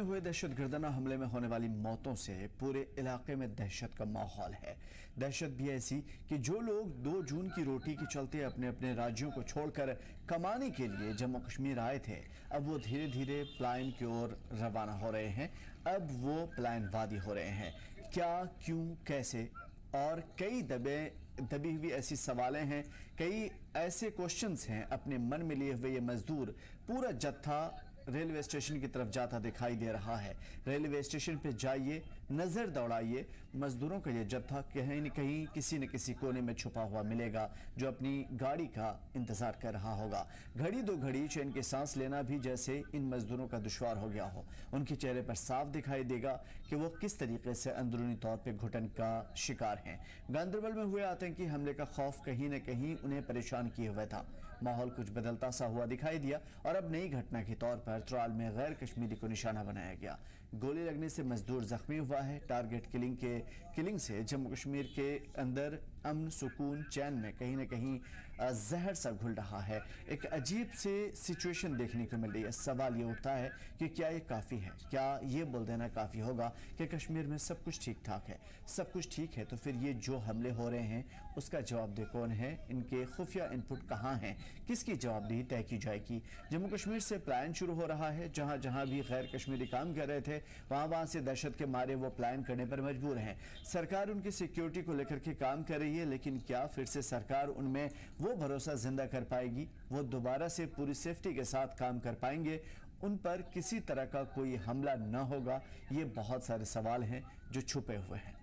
में हुए दहशतगर्दाना हमले में होने वाली मौतों से पूरे इलाके में दहशत का माहौल है। दहशत भी ऐसी कि जो लोग 2 जून की रोटी के चलते अपने अपने राज्यों को छोड़कर कमाने के लिए जम्मू कश्मीर आए थे, अब वो धीरे धीरे पलायन की ओर रवाना हो रहे हैं। अब वो पलायनवादी हो रहे हैं। क्या, क्यों, कैसे और कई दबी हुई ऐसी सवालें हैं, कई ऐसे क्वेश्चंस हैं अपने मन में लिए हुए ये मजदूर। पूरा जत्था रेलवे स्टेशन की तरफ जाता दिखाई दे रहा है। रेलवे स्टेशन पे जाइए, नजर दौड़ाइए, मजदूरों का ये जत्था कहीं न कहीं किसी न किसी कोने में छुपा हुआ मिलेगा जो अपनी गाड़ी का इंतजार कर रहा होगा। घड़ी दो घड़ी चैन की सांस लेना भी जैसे इन मजदूरों का दुश्वार हो गया हो। उनके चेहरे पर साफ दिखाई देगा कि वो किस तरीके से अंदरूनी तौर पर घुटन का शिकार हैं। गांदरबल में हुए आतंकी हमले का खौफ कहीं न कहीं उन्हें परेशान किए हुआ था। माहौल कुछ बदलता सा हुआ दिखाई दिया और अब नई घटना के तौर पर त्राल में गैर कश्मीरी को निशाना बनाया गया। गोली लगने से मजदूर जख्मी हुआ है। टारगेट किलिंग से जम्मू कश्मीर के अंदर अमन, सुकून, चैन में कहीं न कहीं जहर सा घुल रहा है। एक अजीब से सिचुएशन देखने को मिल रही है। सवाल ये उठता है कि क्या ये काफ़ी है? क्या ये बोल देना काफ़ी होगा कि कश्मीर में सब कुछ ठीक ठाक है? सब कुछ ठीक है तो फिर ये जो हमले हो रहे हैं उसका जवाबदेह कौन है? इनके खुफिया इनपुट कहाँ हैं? किसकी जवाबदेही तय की जाएगी? जम्मू कश्मीर से पलायन शुरू हो रहा है। जहां जहां भी गैर कश्मीरी काम कर रहे थे वहां से दहशत के मारे वो पलायन करने पर मजबूर हैं। सरकार उनकी सिक्योरिटी को लेकर के काम कर रही है, लेकिन क्या फिर से सरकार उनमें वो भरोसा जिंदा कर पाएगी? वो दोबारा से पूरी सेफ्टी के साथ काम कर पाएंगे? उन पर किसी तरह का कोई हमला न होगा? ये बहुत सारे सवाल हैं जो छुपे हुए हैं।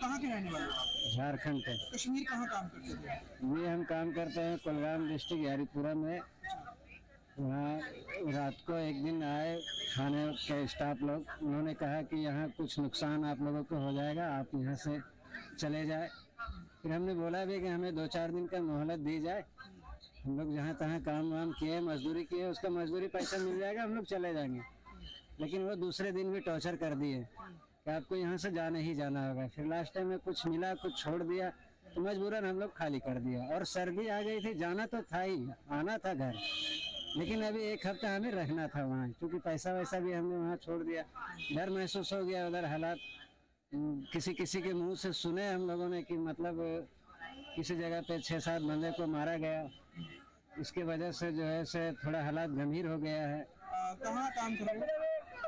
कहाँ के रहने वाले? झारखंड के। कश्मीर कहाँ काम करते थे? ये हम काम करते हैं कुलगाम डिस्ट्रिक्ट हरिपुरा में। वहाँ रात को एक दिन आए खाने के स्टाफ लोग, उन्होंने कहा कि यहाँ कुछ नुकसान आप लोगों को हो जाएगा, आप यहाँ से चले जाए। फिर हमने बोला भी कि हमें 2-4 दिन का मोहलत दी जाए। हम लोग जहाँ तहाँ काम वाम किए, मजदूरी किए, उसका मजदूरी पैसा मिल जाएगा, हम लोग चले जाएंगे। लेकिन वो दूसरे दिन भी टॉर्चर कर दिए कि आपको यहाँ से जाना ही जाना होगा। फिर लास्ट टाइम में कुछ मिला, कुछ छोड़ दिया, तो मजबूरन हम लोग खाली कर दिया। और सर्दी आ गई थी, जाना तो था ही, आना था घर, लेकिन अभी 1 हफ्ता हमें रहना था वहाँ, क्योंकि पैसा वैसा भी हमने वहाँ छोड़ दिया। डर महसूस हो गया। उधर हालात किसी के मुंह से सुने हम लोगों ने कि मतलब किसी जगह पे 6-7 बंदे को मारा गया। इसके वजह से जो है से थोड़ा हालात गंभीर हो गया है। कहाँ काम कर रहे हो?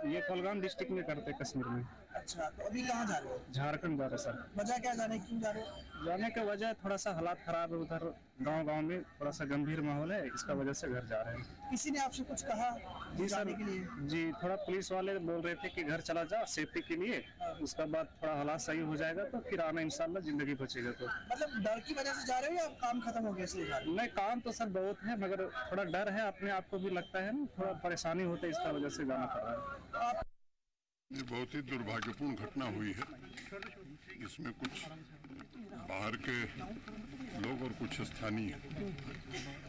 ये कुलगाम डिस्ट्रिक्ट में करते कश्मीर में। अच्छा, तो अभी कहाँ जा रहे हो? झारखंड जा रहे सर। वजह क्या, जाने क्यों जा रहे हो? जाने का वजह थोड़ा सा हालात खराब है उधर गांव में, थोड़ा सा गंभीर माहौल है, इसका वजह से घर जा रहे हैं। किसी ने आपसे कुछ कहा जी जाने सर के लिए? जी, थोड़ा पुलिस वाले बोल रहे थे कि घर चला जा सेफ्टी के लिए, उसके बाद थोड़ा हालात सही हो जाएगा तो फिर आना, इंशाल्लाह जिंदगी बचेगा। तो मतलब डर की वजह से जा रहे हो या काम खत्म हो गया इसलिए जा रहे हो? नहीं, काम तो सर बहुत है, मगर थोड़ा डर है, अपने आप को भी लगता है ना, थोड़ा परेशानी होता है, इसका वजह से जाना पड़ रहा है। ये बहुत ही दुर्भाग्यपूर्ण घटना हुई है। इसमें कुछ बाहर के लोग और कुछ स्थानीय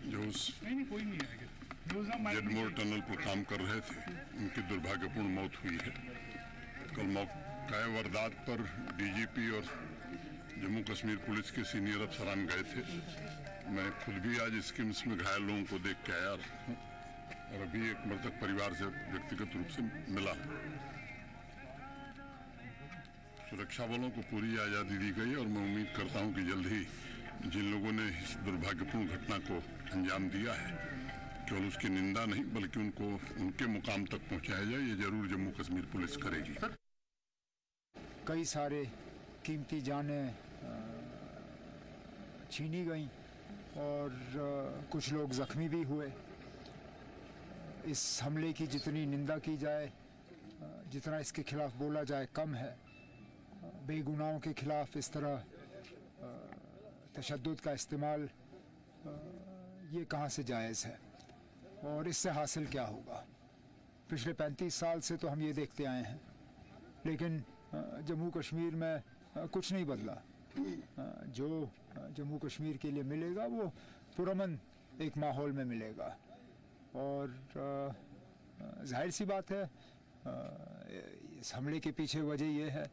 जो उस जेडमोर टनल पर काम कर रहे थे, उनकी दुर्भाग्यपूर्ण मौत हुई है। कल मौका वारदात पर डीजीपी और जम्मू कश्मीर पुलिस के सीनियर अफसरान गए थे। मैं खुद भी आज स्किम्स में घायल लोगों को देख के आया और अभी एक मृतक परिवार से व्यक्तिगत रूप से मिला। सुरक्षा बलों को पूरी आज़ादी दी गई और मैं उम्मीद करता हूं कि जल्द ही जिन लोगों ने इस दुर्भाग्यपूर्ण घटना को अंजाम दिया है, केवल उसकी निंदा नहीं बल्कि उनको उनके मुकाम तक पहुंचाया जाए, ये जरूर जम्मू कश्मीर पुलिस करेगी। कई सारे कीमती जानें छीनी गईं और कुछ लोग जख्मी भी हुए। इस हमले की जितनी निंदा की जाए, जितना इसके खिलाफ बोला जाए कम है। बेगुनाहों के खिलाफ इस तरह तशद्दुद का इस्तेमाल ये कहाँ से जायज़ है और इससे हासिल क्या होगा? पिछले 35 साल से तो हम ये देखते आए हैं, लेकिन जम्मू कश्मीर में कुछ नहीं बदला। जो जम्मू कश्मीर के लिए मिलेगा वो पुरअमन एक माहौल में मिलेगा और जाहिर सी बात है इस हमले के पीछे वजह यह है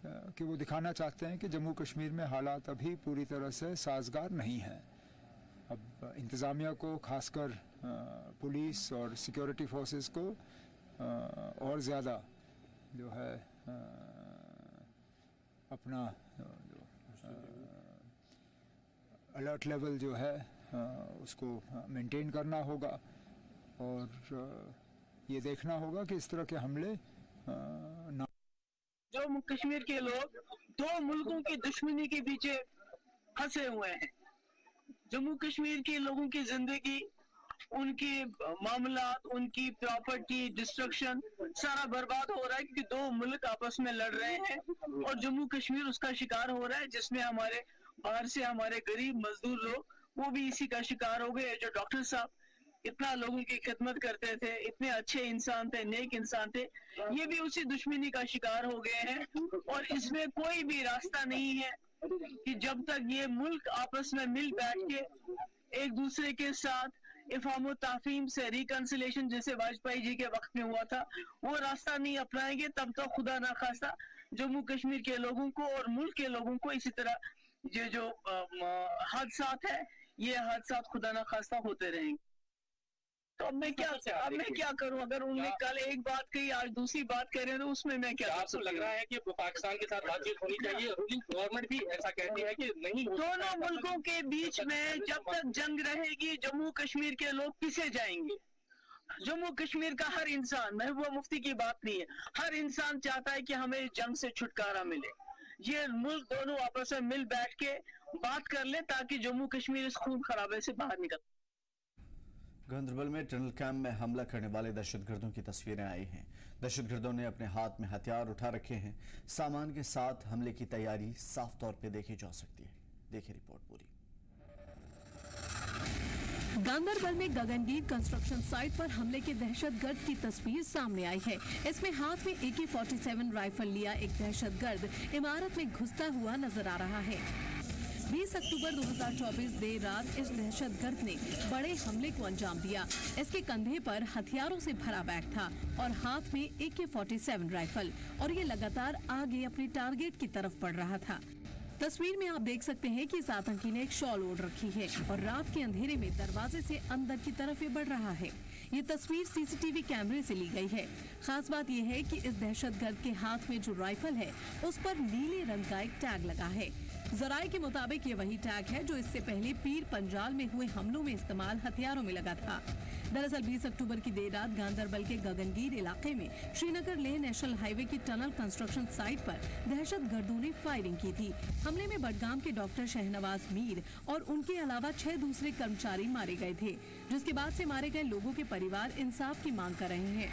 कि वो दिखाना चाहते हैं कि जम्मू कश्मीर में हालात अभी पूरी तरह से साजगार नहीं हैं। अब इंतज़ामिया को, खासकर पुलिस और सिक्योरिटी फोर्सेस को और ज़्यादा जो है अपना जो अलर्ट लेवल जो है उसको मेंटेन करना होगा और ये देखना होगा कि इस तरह के हमले ना। जम्मू कश्मीर के लोग दो मुल्कों की दुश्मनी के पीछे फंसे हुए हैं। जम्मू कश्मीर के लोगों की जिंदगी, उनके मामलात, उनकी प्रॉपर्टी डिस्ट्रक्शन सारा बर्बाद हो रहा है क्योंकि दो मुल्क आपस में लड़ रहे हैं और जम्मू कश्मीर उसका शिकार हो रहा है, जिसमें हमारे बाहर से हमारे गरीब मजदूर लोग वो भी इसी का शिकार हो गए। जो डॉक्टर साहब इतना लोगों की खिदमत करते थे, इतने अच्छे इंसान थे, नेक इंसान थे, ये भी उसी दुश्मनी का शिकार हो गए हैं। और इसमें कोई भी रास्ता नहीं है कि जब तक ये मुल्क आपस में मिल बैठ के एक दूसरे के साथ इफाम ताफीम से रिकंसिलेशन जैसे वाजपेयी जी के वक्त में हुआ था, वो रास्ता नहीं अपनाएंगे तब तक खुदा ना खास्ता जम्मू कश्मीर के लोगों को और मुल्क के लोगों को इसी तरह ये जो हादसात है, ये हादसात खुदा ना खास्ता होते रहेंगे। तो अब मैं क्या करूं? अगर उन्होंने कल एक बात कही, आज दूसरी बात कह रहे हैं, तो उसमें मैं क्या? आपको लग रहा है कि पाकिस्तान के साथ बातचीत होनी चाहिए? रूलिंग गवर्नमेंट भी ऐसा कहती है कि नहीं। दोनों मुल्कों के बीच में जब तक जंग रहेगी, जम्मू कश्मीर के लोग पिसे जाएंगे। जम्मू कश्मीर का हर इंसान, महबूबा मुफ्ती की बात नहीं है, हर इंसान चाहता है कि हमें इस जंग से छुटकारा मिले। ये मुल्क दोनों आपस में मिल बैठ के बात कर ले ताकि जम्मू कश्मीर इस खून खराबे से बाहर निकल। गांदरबल में टनल कैंप में हमला करने वाले दहशतगर्दों की तस्वीरें आई हैं। दहशतगर्दों ने अपने हाथ में हथियार उठा रखे हैं। सामान के साथ हमले की तैयारी साफ तौर पे देखी जा सकती है। देखिए रिपोर्ट पूरी। गांदरबल में गगनगीर कंस्ट्रक्शन साइट पर हमले के दहशतगर्द की तस्वीर सामने आई है। इसमें हाथ में AK-47 राइफल लिया एक दहशतगर्द इमारत में घुसता हुआ नजर आ रहा है। 20 अक्टूबर 2024 देर रात इस दहशतगर्द ने बड़े हमले को अंजाम दिया। इसके कंधे पर हथियारों से भरा बैग था और हाथ में AK-47 राइफल, और ये लगातार आगे अपने टारगेट की तरफ बढ़ रहा था। तस्वीर में आप देख सकते हैं कि इस आतंकी ने एक शॉल ओढ़ रखी है और रात के अंधेरे में दरवाजे से अंदर की तरफ ये बढ़ रहा है। ये तस्वीर CCTV कैमरे से ली गई है। खास बात यह है कि इस दहशतगर्द के हाथ में जो राइफल है उस पर नीले रंग का एक टैग लगा है। जराये के मुताबिक ये वही टैग है जो इससे पहले पीर पंजाल में हुए हमलों में इस्तेमाल हथियारों में लगा था। दरअसल 20 अक्टूबर की देर रात गांदरबल के गगनगीर इलाके में श्रीनगर लेह नेशनल हाईवे की टनल कंस्ट्रक्शन साइट पर दहशतगर्दों ने फायरिंग की थी। हमले में बडगाम के डॉक्टर शहनवाज मीर और उनके अलावा 6 दूसरे कर्मचारी मारे गए थे, जिसके बाद से मारे गए लोगों के परिवार इंसाफ की मांग कर रहे हैं।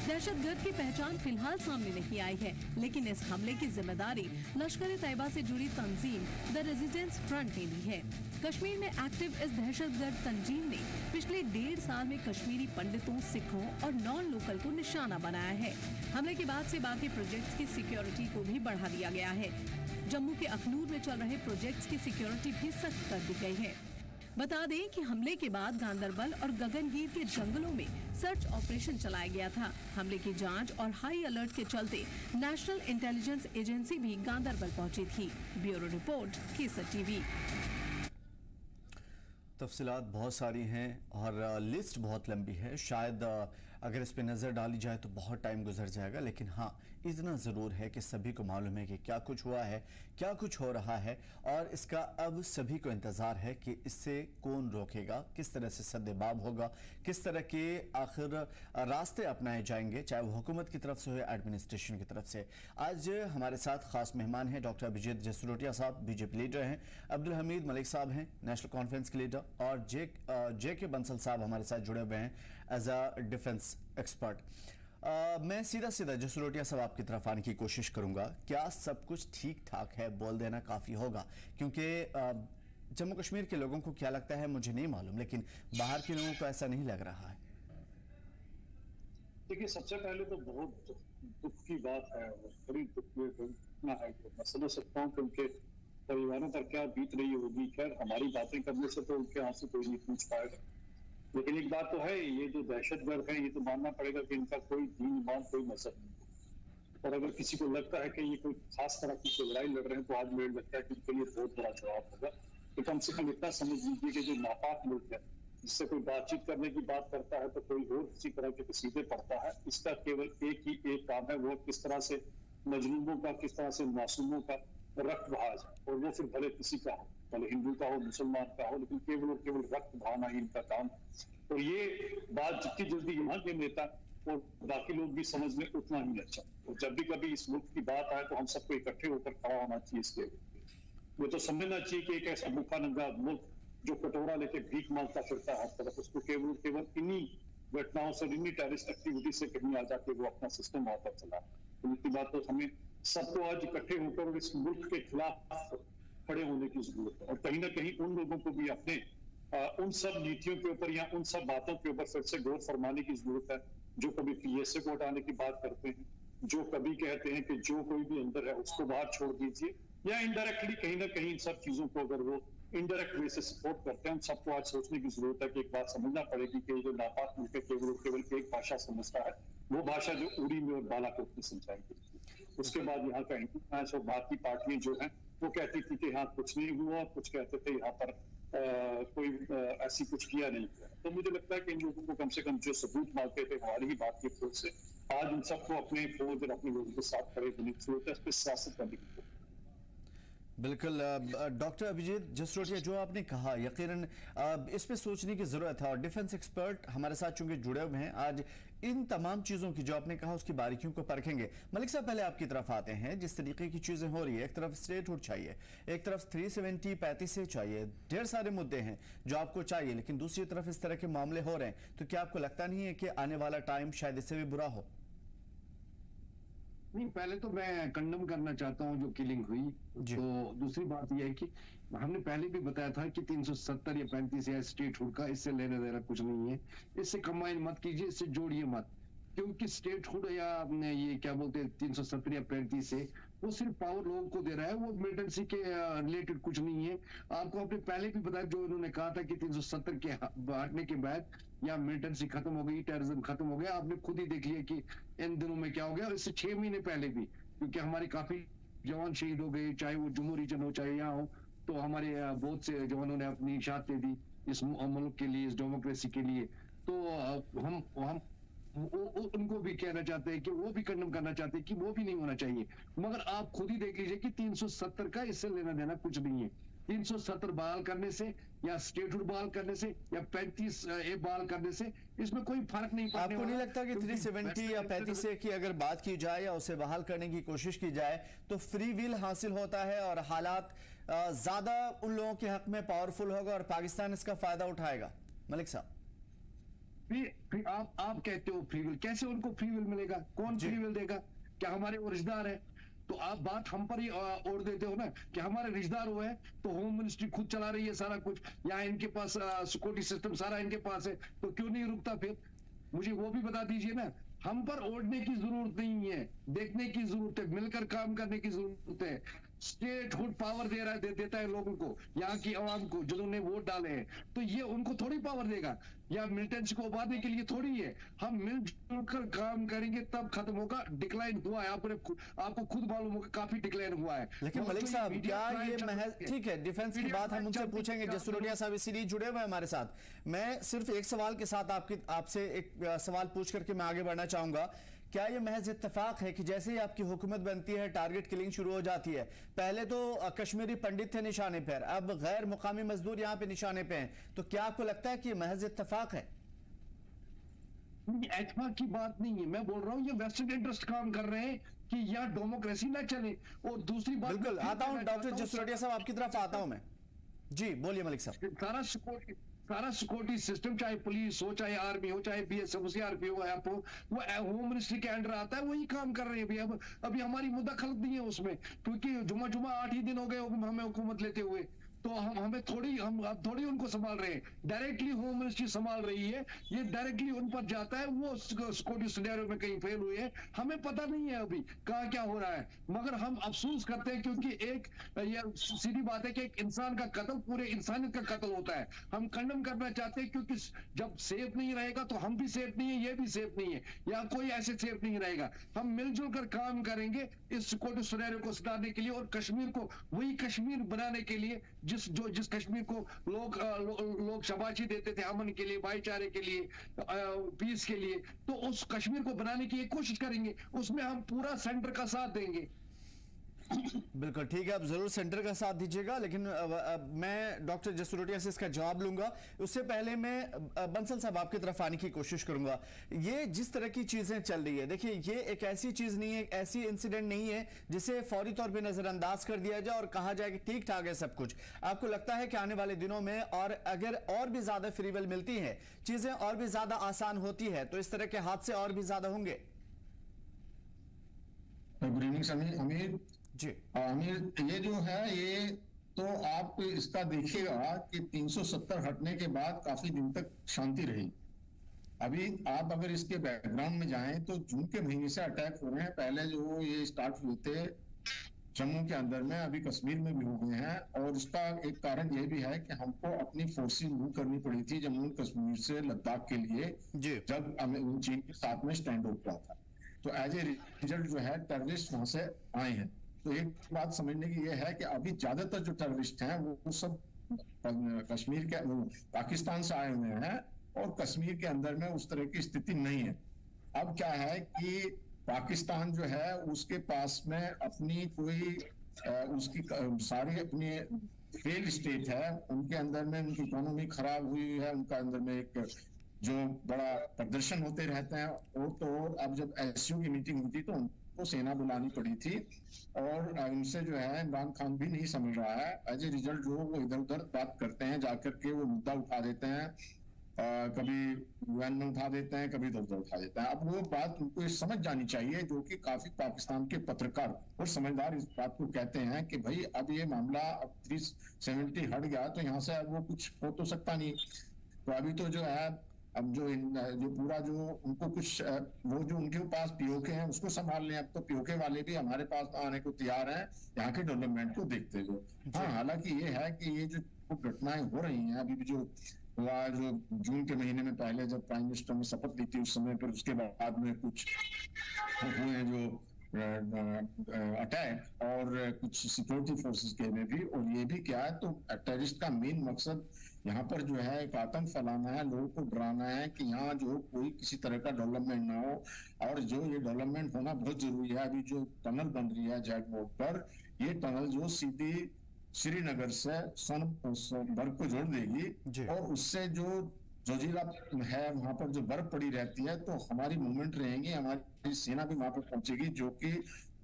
दहशतगर्द की पहचान फिलहाल सामने नहीं आई है, लेकिन इस हमले की जिम्मेदारी लश्कर-ए-तैयबा से जुड़ी तंजीम द रेजिडेंस फ्रंट ने ली है। कश्मीर में एक्टिव इस दहशतगर्द तंजीम ने पिछले 1.5 साल में कश्मीरी पंडितों, सिखों और नॉन लोकल को निशाना बनाया है। हमले के बाद से बाकी प्रोजेक्ट्स की सिक्योरिटी को भी बढ़ा दिया गया है। जम्मू के अखनूर में चल रहे प्रोजेक्ट्स की सिक्योरिटी भी सख्त कर दी गई है। बता दें कि हमले के बाद गांदरबल और गगनगीर के जंगलों में सर्च ऑपरेशन चलाया गया था। हमले की जांच और हाई अलर्ट के चलते नेशनल इंटेलिजेंस एजेंसी भी गांदरबल पहुंची थी। ब्यूरो रिपोर्ट, केसर टीवी। तफसीलात बहुत सारी हैं और लिस्ट बहुत लंबी है। शायद अगर इस पे नज़र डाली जाए तो बहुत टाइम गुजर जाएगा, लेकिन हाँ इतना ज़रूर है कि सभी को मालूम है कि क्या कुछ हुआ है, क्या कुछ हो रहा है, और इसका अब सभी को इंतज़ार है कि इससे कौन रोकेगा, किस तरह से सद्देबाब होगा, किस तरह के आखिर रास्ते अपनाए जाएंगे, चाहे वो हुकूमत की तरफ से हो या एडमिनिस्ट्रेशन की तरफ से। आज हमारे साथ खास मेहमान हैं डॉक्टर अभिजीत जसरोटिया साहब, बीजेपी लीडर हैं, अब्दुल हमीद मलिक साहब हैं, नेशनल कॉन्फ्रेंस के लीडर, और जे के बंसल साहब हमारे साथ जुड़े हुए हैं एज अ डिफेंस एक्सपर्ट। मैं सीधा जसरोटिया साहब आपकी तरफ आने की कोशिश करूंगा। क्या सब कुछ ठीक ठाक है? बोल देना काफ़ी होगा, क्योंकि जम्मू कश्मीर के लोगों को क्या लगता है मुझे नहीं मालूम, लेकिन बाहर के लोगों को ऐसा नहीं लग रहा है। देखिए, सबसे पहले तो बहुत दुख की बात है और बड़ी दुख घटना है। मैं समझ सकता हूँ कि उनके परिवारों पर क्या बीत रही होगी। खैर, हमारी बातें करने से तो उनके यहाँ से कोई नहीं पूछ पाएगा, लेकिन एक बात तो है, ये जो दहशतगर्द है ये तो मानना पड़ेगा कि इनका कोई दीन ईमान, कोई मजहब नहीं। और अगर किसी को लगता है कि ये कोई खास तरह की लड़ाई लड़ रहे हैं, तो आज मुझे लगता है कि इनके लिए बहुत बड़ा जवाब होगा। तो कम से कम इतना समझ लीजिए कि जो नापाक मुल्क है जिससे कोई बातचीत करने की बात करता है तो कोई और किसी तरह के सीधे पड़ता है। इसका केवल एक काम है, वो किस तरह से मजलूमों का, किस तरह से मासूमों का रक्त बहा जाए, और वो फिर भले किसी का हो, भले हिंदू का हो, मुसलमान का हो, लेकिन केवल और केवल रक्त बहाना ही इनका काम है। और ये बात जितनी जल्दी यहाँ के नेता और बाकी लोग भी समझ लें उतना ही अच्छा। और जब भी कभी इस मुल्क की बात आए तो हम सबको इकट्ठे होकर खड़ा होना चाहिए। इसके ये तो समझना चाहिए कि एक ऐसा भूखा नंगा मुल्क जो कटोरा लेके भीख मांगता फिरता है हर तरफ, उसको केवल इन्हीं घटनाओं से, इन्हीं टेररिस्ट एक्टिविटी से कहीं आ जाके वो अपना सिस्टम वहां पर चला। तो इतनी बात तो हमें सबको आज इकट्ठे होकर और इस मुल्क के खिलाफ खड़े होने की जरूरत है। और कहीं ना कहीं उन लोगों को भी अपने उन सब नीतियों के ऊपर या उन सब बातों के ऊपर फिर से गौर फरमाने की जरूरत है, जो कभी पीएसए को हटाने की बात करते हैं, जो कभी कहते हैं कि जो कोई भी अंदर है उसको बाहर छोड़ दीजिए, या इनडायरेक्टली कहीं ना कहीं इन सब चीजों को अगर वो इनडायरेक्ट वे से सपोर्ट करते हैं। हम सबको आज सोचने की जरूरत है कि एक बात समझना पड़ेगी कि जो नापाक मुल्क केवल एक भाषा समझता है, वो भाषा जो उड़ी में और बालाकोट में समझाई गई। उसके बाद यहाँ का इंटरनेश और बाकी पार्टियां जो हैं वो कहती थी कि यहाँ कुछ नहीं हुआ, कुछ कहते थे यहाँ पर कोई ऐसी कुछ किया नहीं किया। तो मुझे लगता है कि इन लोगों को कम से कम जो सबूत मांगते थे हमारी ही बात की फौज से, आज इन सबको अपने फौज और अपने लोगों के साथ खड़े होने की जरूरत है, इस पर सियासत करने की। बिल्कुल डॉक्टर अभिजीत जसरोटिया, जो आपने कहा यकीनन इस पे सोचने की ज़रूरत है, और डिफेंस एक्सपर्ट हमारे साथ चूंकि जुड़े हुए हैं, आज इन तमाम चीज़ों की जो आपने कहा उसकी बारीकियों को परखेंगे। मलिक साहब, पहले आपकी तरफ आते हैं। जिस तरीके की चीज़ें हो रही है, एक तरफ स्टेटहुड चाहिए, एक तरफ 370 35 चाहिए, ढेर सारे मुद्दे हैं जो आपको चाहिए, लेकिन दूसरी तरफ इस तरह के मामले हो रहे हैं, तो क्या आपको लगता नहीं है कि आने वाला टाइम शायद इससे भी बुरा हो? नहीं, पहले तो मैं कंडम करना चाहता हूं जो किलिंग हुई। तो दूसरी बात यह है कि हमने पहले भी बताया था कि 370 या 35 या स्टेटहुड का इससे लेना देना कुछ नहीं है। इससे कंबाइन मत कीजिए, इससे जोड़िए मत, क्योंकि स्टेटहुड या ये क्या बोलते हैं 370 या 35 से वो सिर्फ पावर लोगों को दे रहा है, वो मिलिटेंसी के रिलेटेड कुछ नहीं है। आपको आपने पहले भी बताया, जो इन्होंने कहा था कि 370 के हटने के बाद या मिलिटेंसी खत्म हो गई, टेररिज्म खत्म हो गया, आपने खुद ही देख लिया कि इन दिनों में क्या हो गया। इससे 6 महीने पहले भी, क्योंकि हमारे काफी जवान शहीद हो गए, चाहे वो जम्मू रीजन हो चाहे यहाँ हो, तो हमारे बहुत से जवानों ने अपनी शहादतें दी इस मुल्क के लिए, इस डेमोक्रेसी के लिए। तो हम उनको भी कहना चाहते हैं कि वो भी कंडम करना चाहते हैं कि वो भी नहीं होना चाहिए। मगर आप खुद ही देख लीजिए कि 370 का इससे लेना देना कुछ नहीं है। 370 बहाल करने से या स्टेटहुड बहाल करने से या 35 ए बहाल करने से इसमें कोई फर्क नहीं पड़ने आपको नहीं लगता कि 370 या 35 ए की अगर बात की जाए या उसे बहाल करने की कोशिश की जाए तो फ्री विल हासिल होता है और हालात ज्यादा उन लोगों के हक में पावरफुल होगा और पाकिस्तान इसका फायदा उठाएगा? मलिक साहब, आप कहते हो फ्री विल, कैसे उनको फ्री विल मिलेगा? कौन फ्री विल देगा? क्या हमारे वो रिश्तेदार है? तो आप बात हम पर ही ओढ़ देते हो ना कि हमारे रिश्तेदार हुए हैं तो होम मिनिस्ट्री खुद चला रही है सारा कुछ, या इनके पास सिक्योरिटी सिस्टम सारा इनके पास है, तो क्यों नहीं रुकता? फिर मुझे वो भी बता दीजिए ना। हम पर ओढ़ने की जरूरत नहीं है, देखने की जरूरत है, मिलकर काम करने की जरूरत है। स्टेटहुड पावर दे रहा है, देता है लोगों को, यहाँ की आवाम को, जिन्होंने वोट डाले हैं, तो ये उनको थोड़ी पावर देगा या मिलिटेंसी को उभारने के लिए थोड़ी है। हम मिलजुल कर काम करेंगे तब खत्म होगा। डिक्लाइन हुआ है, आपको खुद मालूम होगा, काफी डिक्लाइन हुआ है। लेकिन मलिक साहब, क्या ये महज ठीक है, डिफेंस की बात हम उनसे पूछेंगे, जसरोटिया साहब इसीलिए जुड़े हुए हैं हमारे साथ। मैं सिर्फ एक सवाल के साथ आपसे एक सवाल पूछ करके मैं आगे बढ़ना चाहूंगा। क्या ये महज इत्तेफाक है कि जैसे ही आपकी हुकूमत बनती है टारगेट किलिंग शुरू हो जाती है? पहले तो कश्मीरी पंडित थे निशाने पर, अब गैर मुकामी मजदूर यहाँ पे निशाने पे हैं, तो क्या आपको लगता है कि ये महज इत्तेफाक है? इत्तेफाक की बात नहीं है, मैं बोल रहा हूँ ये वेस्टर्न इंटरेस्ट काम कर रहे हैं कि यहाँ डेमोक्रेसी ना चले। और दूसरी बात, बिल्कुल आता हूँ डॉक्टर जसरोटिया साहब, आपकी तरफ आता हूँ मैं। जी बोलिए मलिक साहब। सारा सिक्योरिटी सिस्टम, चाहे पुलिस हो, चाहे आर्मी हो, चाहे बीएसएफ हो, सीआरपीएफ हो, वो होम मिनिस्ट्री के अंडर आता है, वही काम कर रहे हैं। अभी हमारी मुद्दाखलत नहीं है उसमें, क्योंकि जुमा 8 ही दिन हो गए हमें हुकूमत लेते हुए। तो हम थोड़ी उनको संभाल रहे हैं, डायरेक्टली होम मिनिस्ट्री संभाल रही है, ये डायरेक्टली उन पर जाता है। वो सिक्योरिटी सिनेरियो में कहीं फेल हुए हैं, हमें पता नहीं है अभी कहाँ क्या हो रहा है, मगर हम अफसोस करते हैं क्योंकि एक ये सीधी बात है कि एक इंसान का कत्ल पूरे इंसानियत का कत्ल होता है। हम कंडम करना चाहते हैं क्योंकि जब सेफ नहीं रहेगा तो हम भी सेफ नहीं है, ये भी सेफ नहीं है, या कोई ऐसे सेफ नहीं रहेगा। हम मिलजुल कर काम करेंगे इस सिक्योरिटी सिनेरियो को सुधारने के लिए और कश्मीर को वही कश्मीर बनाने के लिए जिस कश्मीर को लोग शाबाशी देते थे अमन के लिए, भाईचारे के लिए, पीस के लिए, तो उस कश्मीर को बनाने की कोशिश करेंगे, उसमें हम पूरा सेंटर का साथ देंगे। बिल्कुल ठीक है, आप जरूर सेंटर का साथ दीजिएगा, लेकिन मैं डॉक्टर जसरोटिया से इसका जवाब लूंगा। उससे पहले मैं बंसल साहब आपकी तरफ आने की कोशिश करूंगा। ये जिस तरह की चीजें चल रही है, देखिए ये एक ऐसी चीज नहीं है, ऐसी इंसिडेंट नहीं है जिसे फौरी तौर पे नजरअंदाज कर दिया जाए और कहा जाए कि ठीक ठाक है सब कुछ। आपको लगता है कि आने वाले दिनों में और अगर और भी ज्यादा फ्री विल मिलती है, चीजें और भी ज्यादा आसान होती है, तो इस तरह के हादसे और भी ज्यादा होंगे? गुड इवनिंग अमीर जी। अमीर, ये जो है ये तो आप इसका देखिएगा कि 370 हटने के बाद काफी दिन तक शांति रही। अभी आप अगर इसके बैकग्राउंड में जाएं तो जून के महीने से अटैक हो रहे हैं। पहले जो ये स्टार्ट हुए थे जम्मू के अंदर में, अभी कश्मीर में भी हो गए हैं। और इसका एक कारण ये भी है कि हमको अपनी फोर्सेस मूव करनी पड़ी थी जम्मू कश्मीर से लद्दाख के लिए, जब चीन के साथ में स्टैंड ऑफ हुआ था। तो एज ए रिजल्ट जो है टेररिस्ट वहां से आए हैं। तो एक बात समझने की ये है कि अभी ज्यादातर जो टेररिस्ट हैं वो सब कश्मीर के पाकिस्तान से आए हुए हैं और कश्मीर के अंदर में उस तरह की स्थिति नहीं है। अब क्या है कि पाकिस्तान जो है उसके पास में अपनी कोई उसकी सारी अपनी फेल स्टेट है, उनके अंदर में उनकी इकोनॉमी खराब हुई है, उनका अंदर में एक जो बड़ा प्रदर्शन होते रहते हैं। और तो अब जब एसयू की मीटिंग हुई थी तो उनको सेना बुलानी पड़ी थी और उनसे जो है इमरान खान भी नहीं समझ रहा है। एज ए रिजल्ट जो वो इधर उधर बात करते हैं, जाकर के वो मुद्दा उठा देते हैं, कभी यूएन में उठा देते हैं, कभी इधर उधर उठा देते हैं। अब वो बात उनको ये समझ जानी चाहिए, जो कि काफी पाकिस्तान के पत्रकार और समझदार इस बात को कहते हैं कि भाई अब ये मामला अब 370 हट गया तो यहाँ से अब वो कुछ हो तो सकता नहीं। तो अभी तो जो है अब जो पूरा जो उनको कुछ वो जो उनके पास पीओके हैं उसको संभाल लें। अब तो पीओके वाले भी हमारे पास आने को तैयार हैं यहाँ के डेवलपमेंट को देखते हुए। हाँ, हालांकि ये है कि ये जो घटनाएं हो रही हैं अभी भी, जो हुआ जो जून के महीने में पहले जब प्राइम मिनिस्टर ने शपथ ली थी उस समय पर, उसके बाद में कुछ हुए जो अटैक और कुछ सिक्योरिटी फोर्सेस के में भी। और ये भी क्या है, तो टेररिस्ट का मेन मकसद यहाँ पर जो है एक आतंक फैलाना है, लोगों को डराना है कि यहाँ जो कोई किसी तरह का डेवलपमेंट ना हो। और जो ये डेवलपमेंट होना बहुत जरूरी है। अभी जो टनल बन रही है जेट बोर्ड पर, ये टनल जो सीधी श्रीनगर से सोनबर्ग को जोड़ देगी और उससे जो जोजिला है वहां पर जो बर्फ पड़ी रहती है तो हमारी मूवमेंट रहेंगी, हमारी सेना भी वहां पर पहुंचेगी, जो कि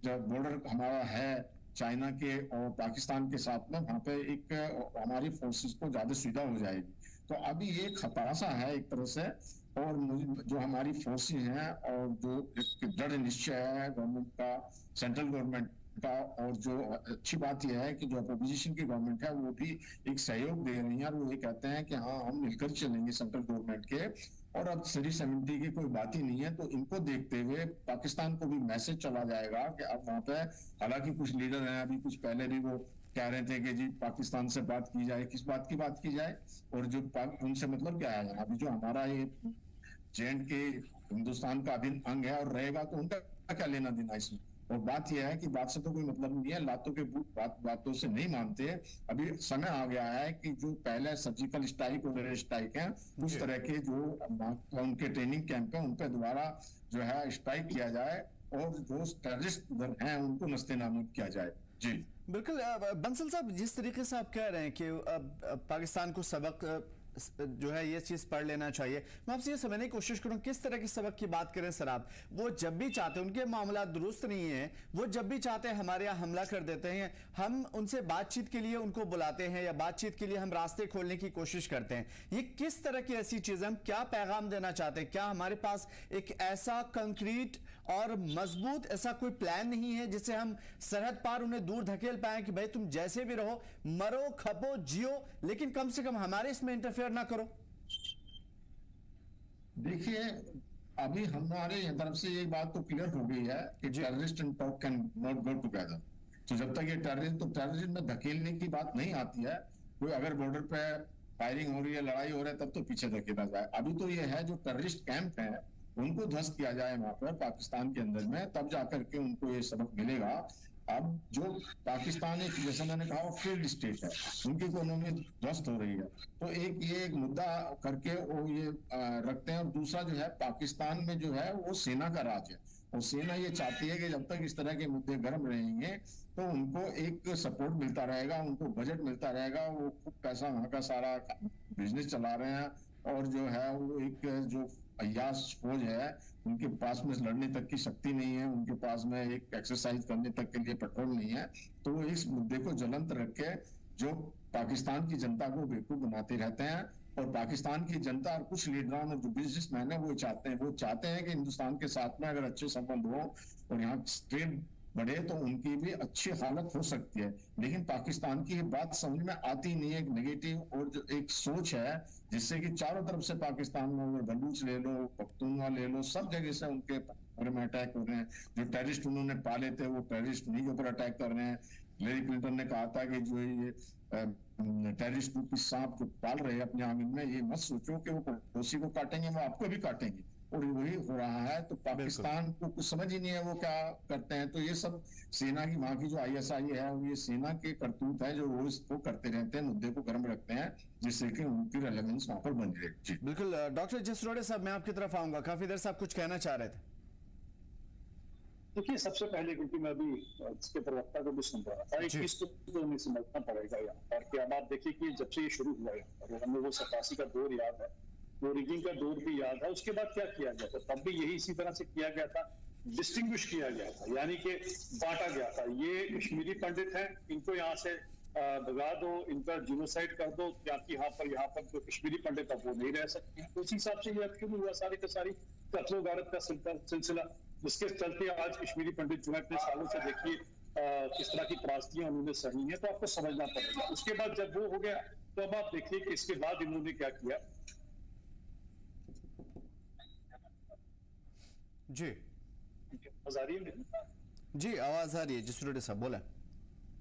जब बॉर्डर हमारा है चाइना के और पाकिस्तान के साथ में, वहां पे एक हमारी फोर्सेस को ज्यादा सुविधा हो जाएगी। तो अभी ये खतासा है एक तरह से। और जो हमारी फोर्सेस हैं और जो एक दृढ़ निश्चय है गवर्नमेंट का, सेंट्रल गवर्नमेंट का, और जो अच्छी बात यह है कि जो अपोजिशन की गवर्नमेंट है वो भी एक सहयोग दे रही है और वो ये कहते हैं कि हाँ हम मिलकर चलेंगे सेंट्रल गवर्नमेंट के। और अब 370 की कोई बात ही नहीं है। तो इनको देखते हुए पाकिस्तान को भी मैसेज चला जाएगा कि अब वहां पे, हालांकि कुछ लीडर हैं अभी, कुछ पहले भी वो कह रहे थे कि जी पाकिस्तान से बात की जाए। किस बात की जाए? और जो उनसे मतलब क्या है, अभी जो हमारा ये जेएंड के हिंदुस्तान का अभिन्न अंग है और रहेगा, तो उनका क्या लेना देना इसमें। और बात यह है कि बात से तो कोई मतलब नहीं है, लातों के बातों से नहीं मानते। अभी समय आ गया है कि जो पहले सर्जिकल स्ट्राइक और एयर स्ट्राइक है, उस तरह के जो उनके ट्रेनिंग कैंप है उन पर दोबारा जो है स्ट्राइक किया जाए और जो टेररिस्ट उधर हैं उनको नस्ते नाबूद किया जाए। जी बिल्कुल। बंसल साहब, जिस तरीके से आप कह रहे हैं कि पाकिस्तान को सबक जो है ये चीज पढ़ लेना चाहिए, मैं आपसे ये समझने की कोशिश करूं किस तरह के सबक की बात करें सर आप। वो जब भी चाहते हैं, उनके मामला दुरुस्त नहीं है, वो जब भी चाहते हैं हमारे यहाँ हमला कर देते हैं। हम उनसे बातचीत के लिए उनको बुलाते हैं या बातचीत के लिए हम रास्ते खोलने की कोशिश करते हैं। ये किस तरह की ऐसी चीज, हम क्या पैगाम देना चाहते हैं? क्या हमारे पास एक ऐसा कंक्रीट और मजबूत ऐसा कोई प्लान नहीं है जिससे हम सरहद पार उन्हें दूर धकेल पाए कि भाई तुम जैसे भी रहो, मरो खपो जियो, लेकिन कम से कम हमारे इसमें इंटरफेयर ना करो? देखिए, अभी हमारे तरफ से ये बात तो क्लियर हो गई है कि terrorist and talk can not go together. तो जब तक ये टेररिज्म में धकेलने की बात नहीं आती है, कोई अगर बॉर्डर पे फायरिंग हो रही है, लड़ाई हो रहा है, तब तो पीछे धकेला जाए। अभी तो ये है जो टेररिस्ट कैंप है उनको ध्वस्त किया जाए वहां पर पाकिस्तान के अंदर में, तब जाकर के उनको ये सबक मिलेगा। अब जो पाकिस्तान एक, जैसा मैंने कहा, वो फेल्ड स्टेट है, उनकी इकोनॉमी ध्वस्त हो रही है, तो एक मुद्दा करके वो ये रखते हैं। और दूसरा जो है, पाकिस्तान में जो है वो सेना का राज है, और सेना ये चाहती है कि जब तक इस तरह के मुद्दे गर्म रहेंगे तो उनको एक सपोर्ट मिलता रहेगा, उनको बजट मिलता रहेगा, वो खूब पैसा वहां का सारा बिजनेस चला रहे हैं, और जो है वो एक जो अय्याश फौज है, उनके पास में लड़ने तक की शक्ति नहीं है, उनके पास में एक एक्सरसाइज करने तक के लिए पेट्रोल नहीं है, तो वो इस मुद्दे को ज्वलंत रख के जो पाकिस्तान की जनता को बेवकूफ बनाते रहते हैं। और पाकिस्तान की जनता और कुछ लीडरान और जो बिजनेसमैन है वो चाहते हैं कि हिंदुस्तान के साथ में अगर अच्छे संबंध हो और यहाँ ट्रेड बढ़े तो उनकी भी अच्छी हालत हो सकती है। लेकिन पाकिस्तान की ये बात समझ में आती नहीं है, एक नेगेटिव और जो एक सोच है जिससे कि चारों तरफ से पाकिस्तान में, अगर बलूच ले लो, पख्तूनवा ले लो, सब जगह से उनके बारे में अटैक हो रहे हैं। जो टेररिस्ट उन्होंने पाले थे वो टेररिस्ट उन्हीं के ऊपर अटैक कर रहे हैं। लेरी क्लिंटन ने कहा था कि जो ये टेररिस्ट रूपी सांप जो पाल रहे हैं अपने आंगन में, ये मत सोचो कि वो पड़ोसी को काटेंगे, वो आपको भी काटेंगे, और वही हो रहा है। तो पाकिस्तान को कुछ समझ ही नहीं है वो क्या करते हैं। तो ये सब सेना की, वहां की जो ISI है, ये सेना के करतूत है जो वो इसको करते रहते हैं, मुद्दे को गर्म रखते हैं, जिससे कि उनकी रेलेवेंस वहां पर बन जाए। बिल्कुल। डॉक्टर जसरोटे साहब, मैं आपकी तरफ आऊंगा, काफी देर से आप कुछ कहना चाह रहे थे। देखिए, सबसे पहले क्योंकि मैं अभी इसके प्रवक्ता को भी सुन रहा था, एक चीज तो हमें समझना पड़ेगा यहाँ पर कि अब आप देखिए कि जब से ये शुरू हुआ यहाँ पर, हमें वो 87 का दौर याद है, वो रिगिंग का दौर भी याद है। उसके बाद क्या किया गया था, तब भी यही इसी तरह से किया गया था, डिस्टिंग्विश किया गया था, यानी कि बांटा गया था। ये कश्मीरी पंडित हैं, इनको यहाँ से भगा दो, इनका जीनोसाइड कर दो, ताकि यहाँ पर जो कश्मीरी पंडित अब वो नहीं रह सकते। उसी हिसाब से ये शुरू हुआ सारी का सारी कत्लो गारत का सिलसिला, जिसके चलते आज कश्मीरी पंडित जो है इतने सालों से देखिए किस तरह की त्रासदियां उन्होंने सही है, तो आपको समझना पड़ेगा। उसके बाद जब वो हो गया तो अब आप देखिए कि इसके बाद इन्होंने क्या किया। जी आवाज आ रही है? जी आवाज आ रही है, जसरोटे साहब बोला।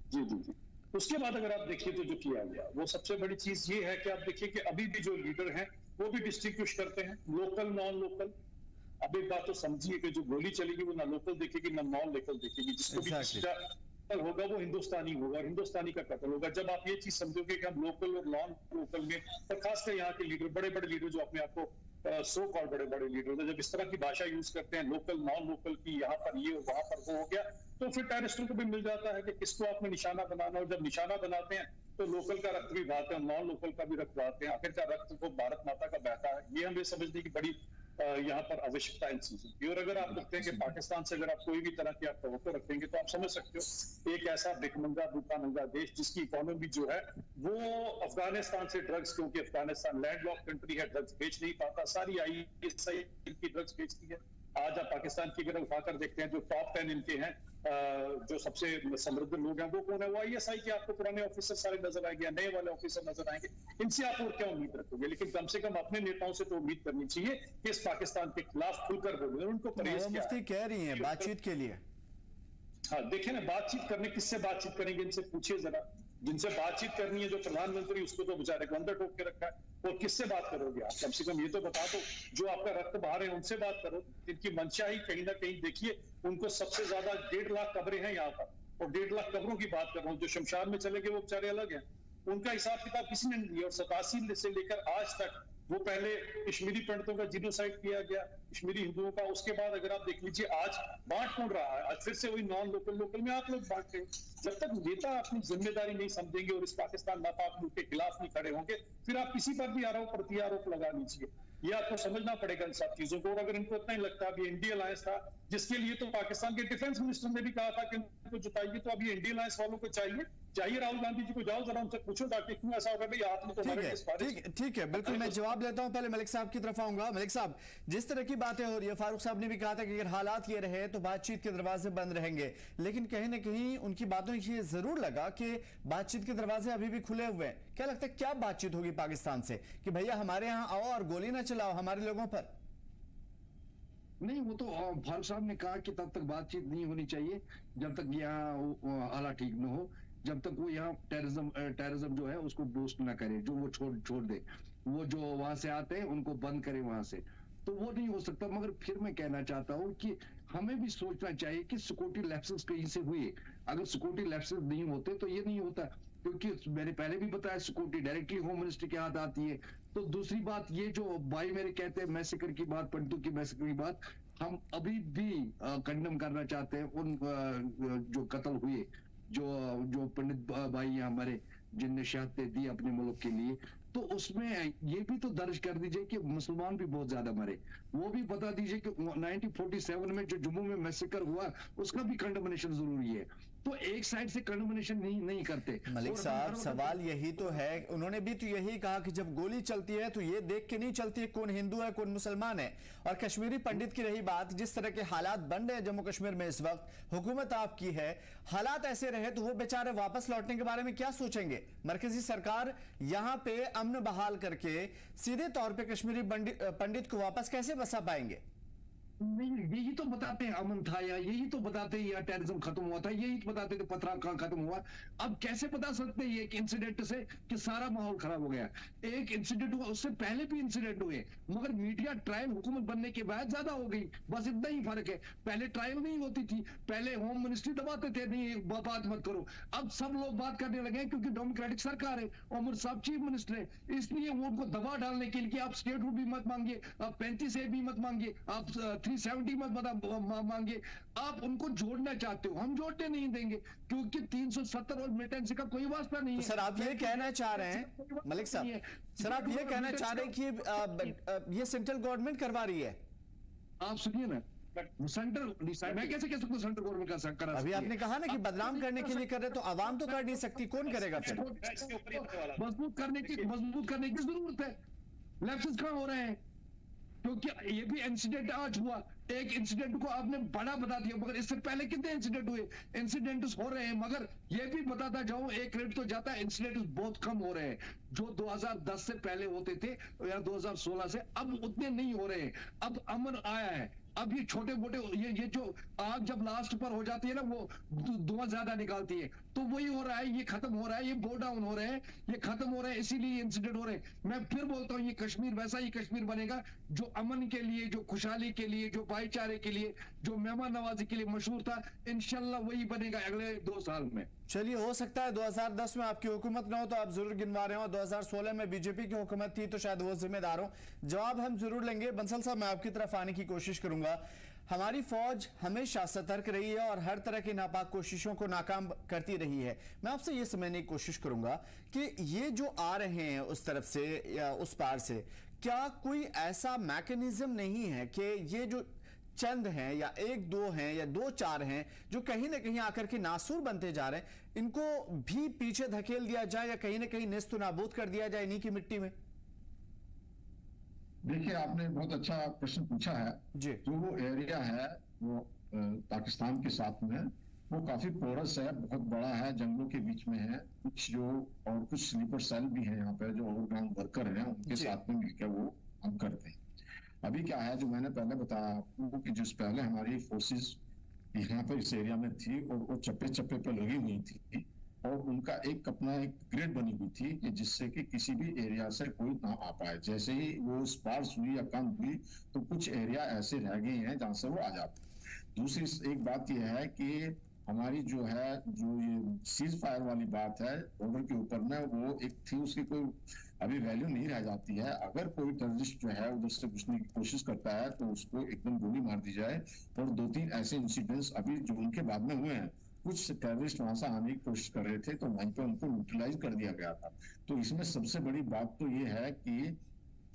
जी जी जी। उसके बाद अगर आप देखिए तो जो किया गया वो सबसे बड़ी चीज ये है कि आप देखिए कि अभी भी जो लीडर हैं वो भी डिस्टिंग्विश करते हैं, लोकल नॉन लोकल। अब एक बात तो समझिए कि जो गोली चलेगी वो ना लोकल देखेगी ना नॉन लोकल देखेगी, जिसको भी कत्ल होगा वो हिंदुस्तानी होगा, हिंदुस्तानी का कत्ल होगा। जब आप ये चीज समझोगे कि हम लोकल और नॉन लोकल में, और खासकर यहाँ के लीडर, बड़े बड़े लीडर जो अपने आप को सो कॉल बड़े बड़े लीडर, जब इस तरह की भाषा यूज करते हैं लोकल नॉन लोकल की, यहाँ पर ये वहां पर वो हो गया, तो फिर टेररिस्टों को भी मिल जाता है कि किसको आपने निशाना बनाना। और जब निशाना बनाते हैं तो लोकल का रक्त भी बहाते हैं, नॉन लोकल का भी रक्त बहाते हैं, आखिरकार रक्त को भारत माता का बहता है। ये हमें समझने की बड़ी यहाँ पर आवश्यकता इन चीजों की। और अगर आप देखते हैं कि पाकिस्तान से अगर आप कोई भी तरह की आप तवक्को रखेंगे तो आप समझ सकते हो एक ऐसा भिखमंगा भूखा नंगा देश जिसकी इकोनॉमी जो है वो अफगानिस्तान से ड्रग्स, क्योंकि अफगानिस्तान लैंडलॉक कंट्री है, ड्रग्स बेच नहीं पाता, सारी ISI की ड्रग्स बेचती है। आज आप पाकिस्तान की अगर उठाकर देखते हैं जो टॉप 10 इनके हैं, जो सबसे समृद्ध लोग हैं वो कौन है, वो ISI के आपको पुराने ऑफिसर सारे नजर आएंगे, नए वाले ऑफिसर नजर आएंगे। इनसे आप और क्या उम्मीद रखोगे? लेकिन कम से कम अपने नेताओं से तो उम्मीद करनी चाहिए कि इस पाकिस्तान के खिलाफ खुलकर बोले, उनको परहेज मुफ्ती कह रही हैं बातचीत के लिए। हाँ देखिए ना, बातचीत करने, किससे बातचीत करेंगे इनसे पूछिए जरा। जिनसे बातचीत करनी है, जो प्रधानमंत्री, उसको तो बेचारे को अंदर ठोक के रखा है, और किससे बात करोगे आप? कम से कम ये तो बता दो, जो आपका रक्त बहा रहे हैं उनसे बात करो। इनकी मंशा ही कहीं ना कहीं देखिए, उनको सबसे ज्यादा 1.5 लाख कब्रें हैं यहाँ पर, और 1.5 लाख कब्रों की बात कर रहा हूँ। जो शमशान में चले गए वो बेचारे अलग हैं, उनका हिसाब किताब किसी ने नहीं दिया। और 87 से लेकर आज तक वो पहले कश्मीरी पंडितों का जीनोसाइड किया गया, कश्मीरी हिंदुओं का, उसके बाद अगर आप देख लीजिए आज बांट कौन रहा है, आज फिर से वही नॉन लोकल लोकल में आप लोग बांट रहे हैं। जब तक नेता अपनी जिम्मेदारी नहीं समझेंगे और इस पाकिस्तान नापाक मुल्क के खिलाफ नहीं खड़े होंगे, फिर आप किसी पर भी आरोप प्रत्यारोप लगा लीजिए। ये आपको समझना पड़ेगा इन सब चीजों को। और अगर इनको इतना ही लगता है, अभी इंडिया अलायंस था जिसके लिए तो पाकिस्तान के डिफेंस मिनिस्टर ने भी कहा था कि इनको जुटाइए, तो अभी इंडिया अलायंस वालों को चाहिए राहुल गांधी जी को, जाओ जरा उनसे पूछो ताकि क्यों ऐसा होगा। भाई आपने तो ठीक है, बिल्कुल मैं जवाब लेता हूं। पहले मलिक साहब की तरफ आऊंगा। मलिक साहब, जिस तरह की बातें हो रही है, फारूक साहब ने भी कहा था कि अगर हालात ये रहे तो बातचीत के दरवाजे बंद रहेंगे, लेकिन कहीं ना कहीं उनकी बातों से ये जरूर लगा कि बातचीत के दरवाजे अभी भी खुले हुए हैं। क्या लगता है क्या बातचीत होगी पाकिस्तान से कि भैया हमारे यहाँ आओ और गोली ना चलाओ हमारे लोगों पर? नहीं, वो तो फारूक साहब ने कहा कि तब तक बातचीत नहीं होनी चाहिए जब तक यहाँ हालात ठीक न हो, जब तक वो यहाँ टेररिज्म जो है उसको बूस्ट ना करे, जो वो छोड़ दे, वो जो वहां से आते हैं उनको बंद करे वहां से, तो वो नहीं हो सकता। मगर फिर मैं कहना चाहता हूँ कि हमें भी सोचना चाहिए कि सिक्योरिटी लैप्सेस कहीं से हुए। अगर सिक्योरिटी लैप्सेस नहीं होते तो ये नहीं होता, क्योंकि मैंने पहले भी बताया सिक्योरिटी डायरेक्टली होम मिनिस्टर के हाथ आती है। तो दूसरी बात, ये जो भाई मेरे कहते हैं मैसेकर की बात, पंडितों की मैसेकर की बात, हम अभी भी कंडम करना चाहते हैं उन जो कत्ल हुए, जो पंडित भाई हैं हमारे, जिनने शहादतें दी अपने मुल्क के लिए। तो उसमें ये भी तो दर्ज कर दीजिए कि मुसलमान भी बहुत ज्यादा मरे। वो भी बता दीजिए कि 1947 में जो जम्मू में मैसेकर हुआ उसका भी कंडमनेशन जरूरी है। तो एक साइड से कंडमनेशन नहीं करते। मलिक साहब, सवाल यही तो है, उन्होंने भी तो यही कहा कि जब गोली चलती है तो ये देख के नहीं चलती है कौन हिंदू है कौन मुसलमान है। और कश्मीरी पंडित की रही बात, जिस तरह के हालात बन रहे हैं जम्मू कश्मीर में इस वक्त, हुकूमत आपकी है, हालात ऐसे रहे तो वो बेचारे वापस लौटने के बारे में क्या सोचेंगे? मरकजी सरकार यहां पे अमन बहाल करके सीधे तौर पे कश्मीरी पंडित को वापस कैसे बसा पाएंगे? नहीं, यही तो बताते हैं अमन था, या यही तो बताते हैं या टेररिज्म खत्म हुआ था, यही तो बताते थे पथराव कहां खत्म हुआ। अब कैसे बता सकते हैं एक इंसिडेंट से कि सारा माहौल खराब हो गया? एक इंसिडेंट हुआ, उससे पहले भी इंसिडेंट हुए, मगर मीडिया ट्रायल हुकूमत बनने के बाद ज्यादा हो गई, बस इतना ही फर्क है। पहले ट्रायल नहीं होती थी, पहले होम मिनिस्ट्री दबाते थे, नहीं बात मत करो। अब सब लोग बात करने लगे क्योंकि डेमोक्रेटिक सरकार है, उमर साहब चीफ मिनिस्टर है, इसलिए वो उनको दबा डालने के लिए आप स्टेट भी मत मांगिए, आप 35A भी मत मांगिए, आप 370 मत मांगे, आप उनको जोड़ना चाहते हो, हम जोड़ने नहीं देंगे क्योंकि 370 और मिलिटेंसी का कोई वास्ता नहीं है। तो सर आप ये कहना चाह रहे हैं मलिक साहब, सर आप ये कहना चाह रहे हैं कि ये सेंट्रल गवर्नमेंट करवा रही है? आप सुनिए ना, सेंट्रल डिसाइड, मैं कैसे कह सकता हूं सेंट्रल गवर्नमेंट का करा? अभी आपने कहा ना कि बदनाम करने के लिए कर रहे, तो आवाम तो कर नहीं सकती, कौन करेगा फिर? मजबूत करने की जरूरत है। लैप्सेस कहां हो रहे हैं? क्योंकि ये भी इंसिडेंट आज हुआ, एक इंसिडेंट को आपने बड़ा बता दिया, मगर इससे पहले कितने इंसिडेंट हुए? इंसिडेंट्स हो रहे हैं, मगर ये भी बताता जाऊं, एक रेट तो जाता है, इंसिडेंट्स बहुत कम हो रहे हैं। जो 2010 से पहले होते थे या 2016 से, अब उतने नहीं हो रहे हैं। अब अमन आया है, अब ये छोटे मोटे ये जो आग जब लास्ट पर हो जाती है ना, वो धुआं ज्यादा निकालती है, तो वही हो रहा है, ये खत्म हो रहा है, ये बो डाउन हो रहे हैं, ये खत्म हो रहे हैं, इसीलिए इंसिडेंट हो रहे हैं। मैं फिर बोलता हूँ, ये कश्मीर वैसा ही कश्मीर बनेगा जो अमन के लिए, जो खुशहाली के लिए, जो भाईचारे के लिए, जो मेहमान नवाजी के लिए मशहूर था। इंशाल्लाह वही बनेगा अगले 2 साल में। चलिए, हो सकता है 2010 में आपकी हुकूमत न हो तो आप जरूर गिनवा रहे हो, 2016 में बीजेपी की हुकूमत थी तो शायद वो जिम्मेदार हो। जवाब हम जरूर लेंगे। बंसल साहब, मैं आपकी तरफ आने की कोशिश करूंगा। हमारी फौज हमेशा सतर्क रही है और हर तरह की नापाक कोशिशों को नाकाम करती रही है। मैं आपसे ये समझने की कोशिश करूंगा कि ये जो आ रहे हैं उस तरफ से या उस पार से, क्या कोई ऐसा मैकेनिज्म नहीं है कि ये जो चंद हैं या 1-2 हैं या 2-4 हैं जो कहीं ना कहीं आकर के नासूर बनते जा रहे हैं, इनको भी पीछे धकेल दिया जाए या कहीं ना कहीं नेस्त नाबूद कर दिया जाए इन्हीं की मिट्टी में? देखिए, आपने बहुत अच्छा प्रश्न पूछा है जी। जो वो एरिया है वो पाकिस्तान के साथ में, वो काफी पोरस है, बहुत बड़ा है, जंगलों के बीच में है। कुछ स्लीपर सेल भी हैं यहाँ पे जो ओवरग्राउंड वर्कर हैं, उनके साथ में मिलकर वो काम करते हैं। अभी क्या है, जो मैंने पहले बताया आपको कि जिस पहले हमारी फोर्सेस यहाँ पर इस एरिया में थी और वो चप्पे चप्पे पे लगी हुई थी और उनका अपना एक ग्रिड बनी हुई थी कि जिससे कि किसी भी एरिया से कोई ना आ पाए। जैसे ही वो स्पार्स हुई या कम हुई तो कुछ एरिया ऐसे रह गए हैं जहां से वो आ जाते हैं। दूसरी एक बात यह है कि हमारी जो ये सीज फायर वाली बात है बॉर्डर के ऊपर में, वो एक थी, उसकी कोई अभी वैल्यू नहीं रह जाती है। अगर कोई टेररिस्ट जो है उधर से घुसने की कोशिश करता है तो उसको एकदम गोली मार दी जाए। और 2-3 ऐसे इंसिडेंट्स अभी जून के बाद में हुए हैं, कुछ टेररिस्ट वहां से आने की कोशिश कर रहे थे तो वहीं पे उनको न्यूट्रलाइज कर दिया गया था। तो इसमें सबसे बड़ी बात तो ये है कि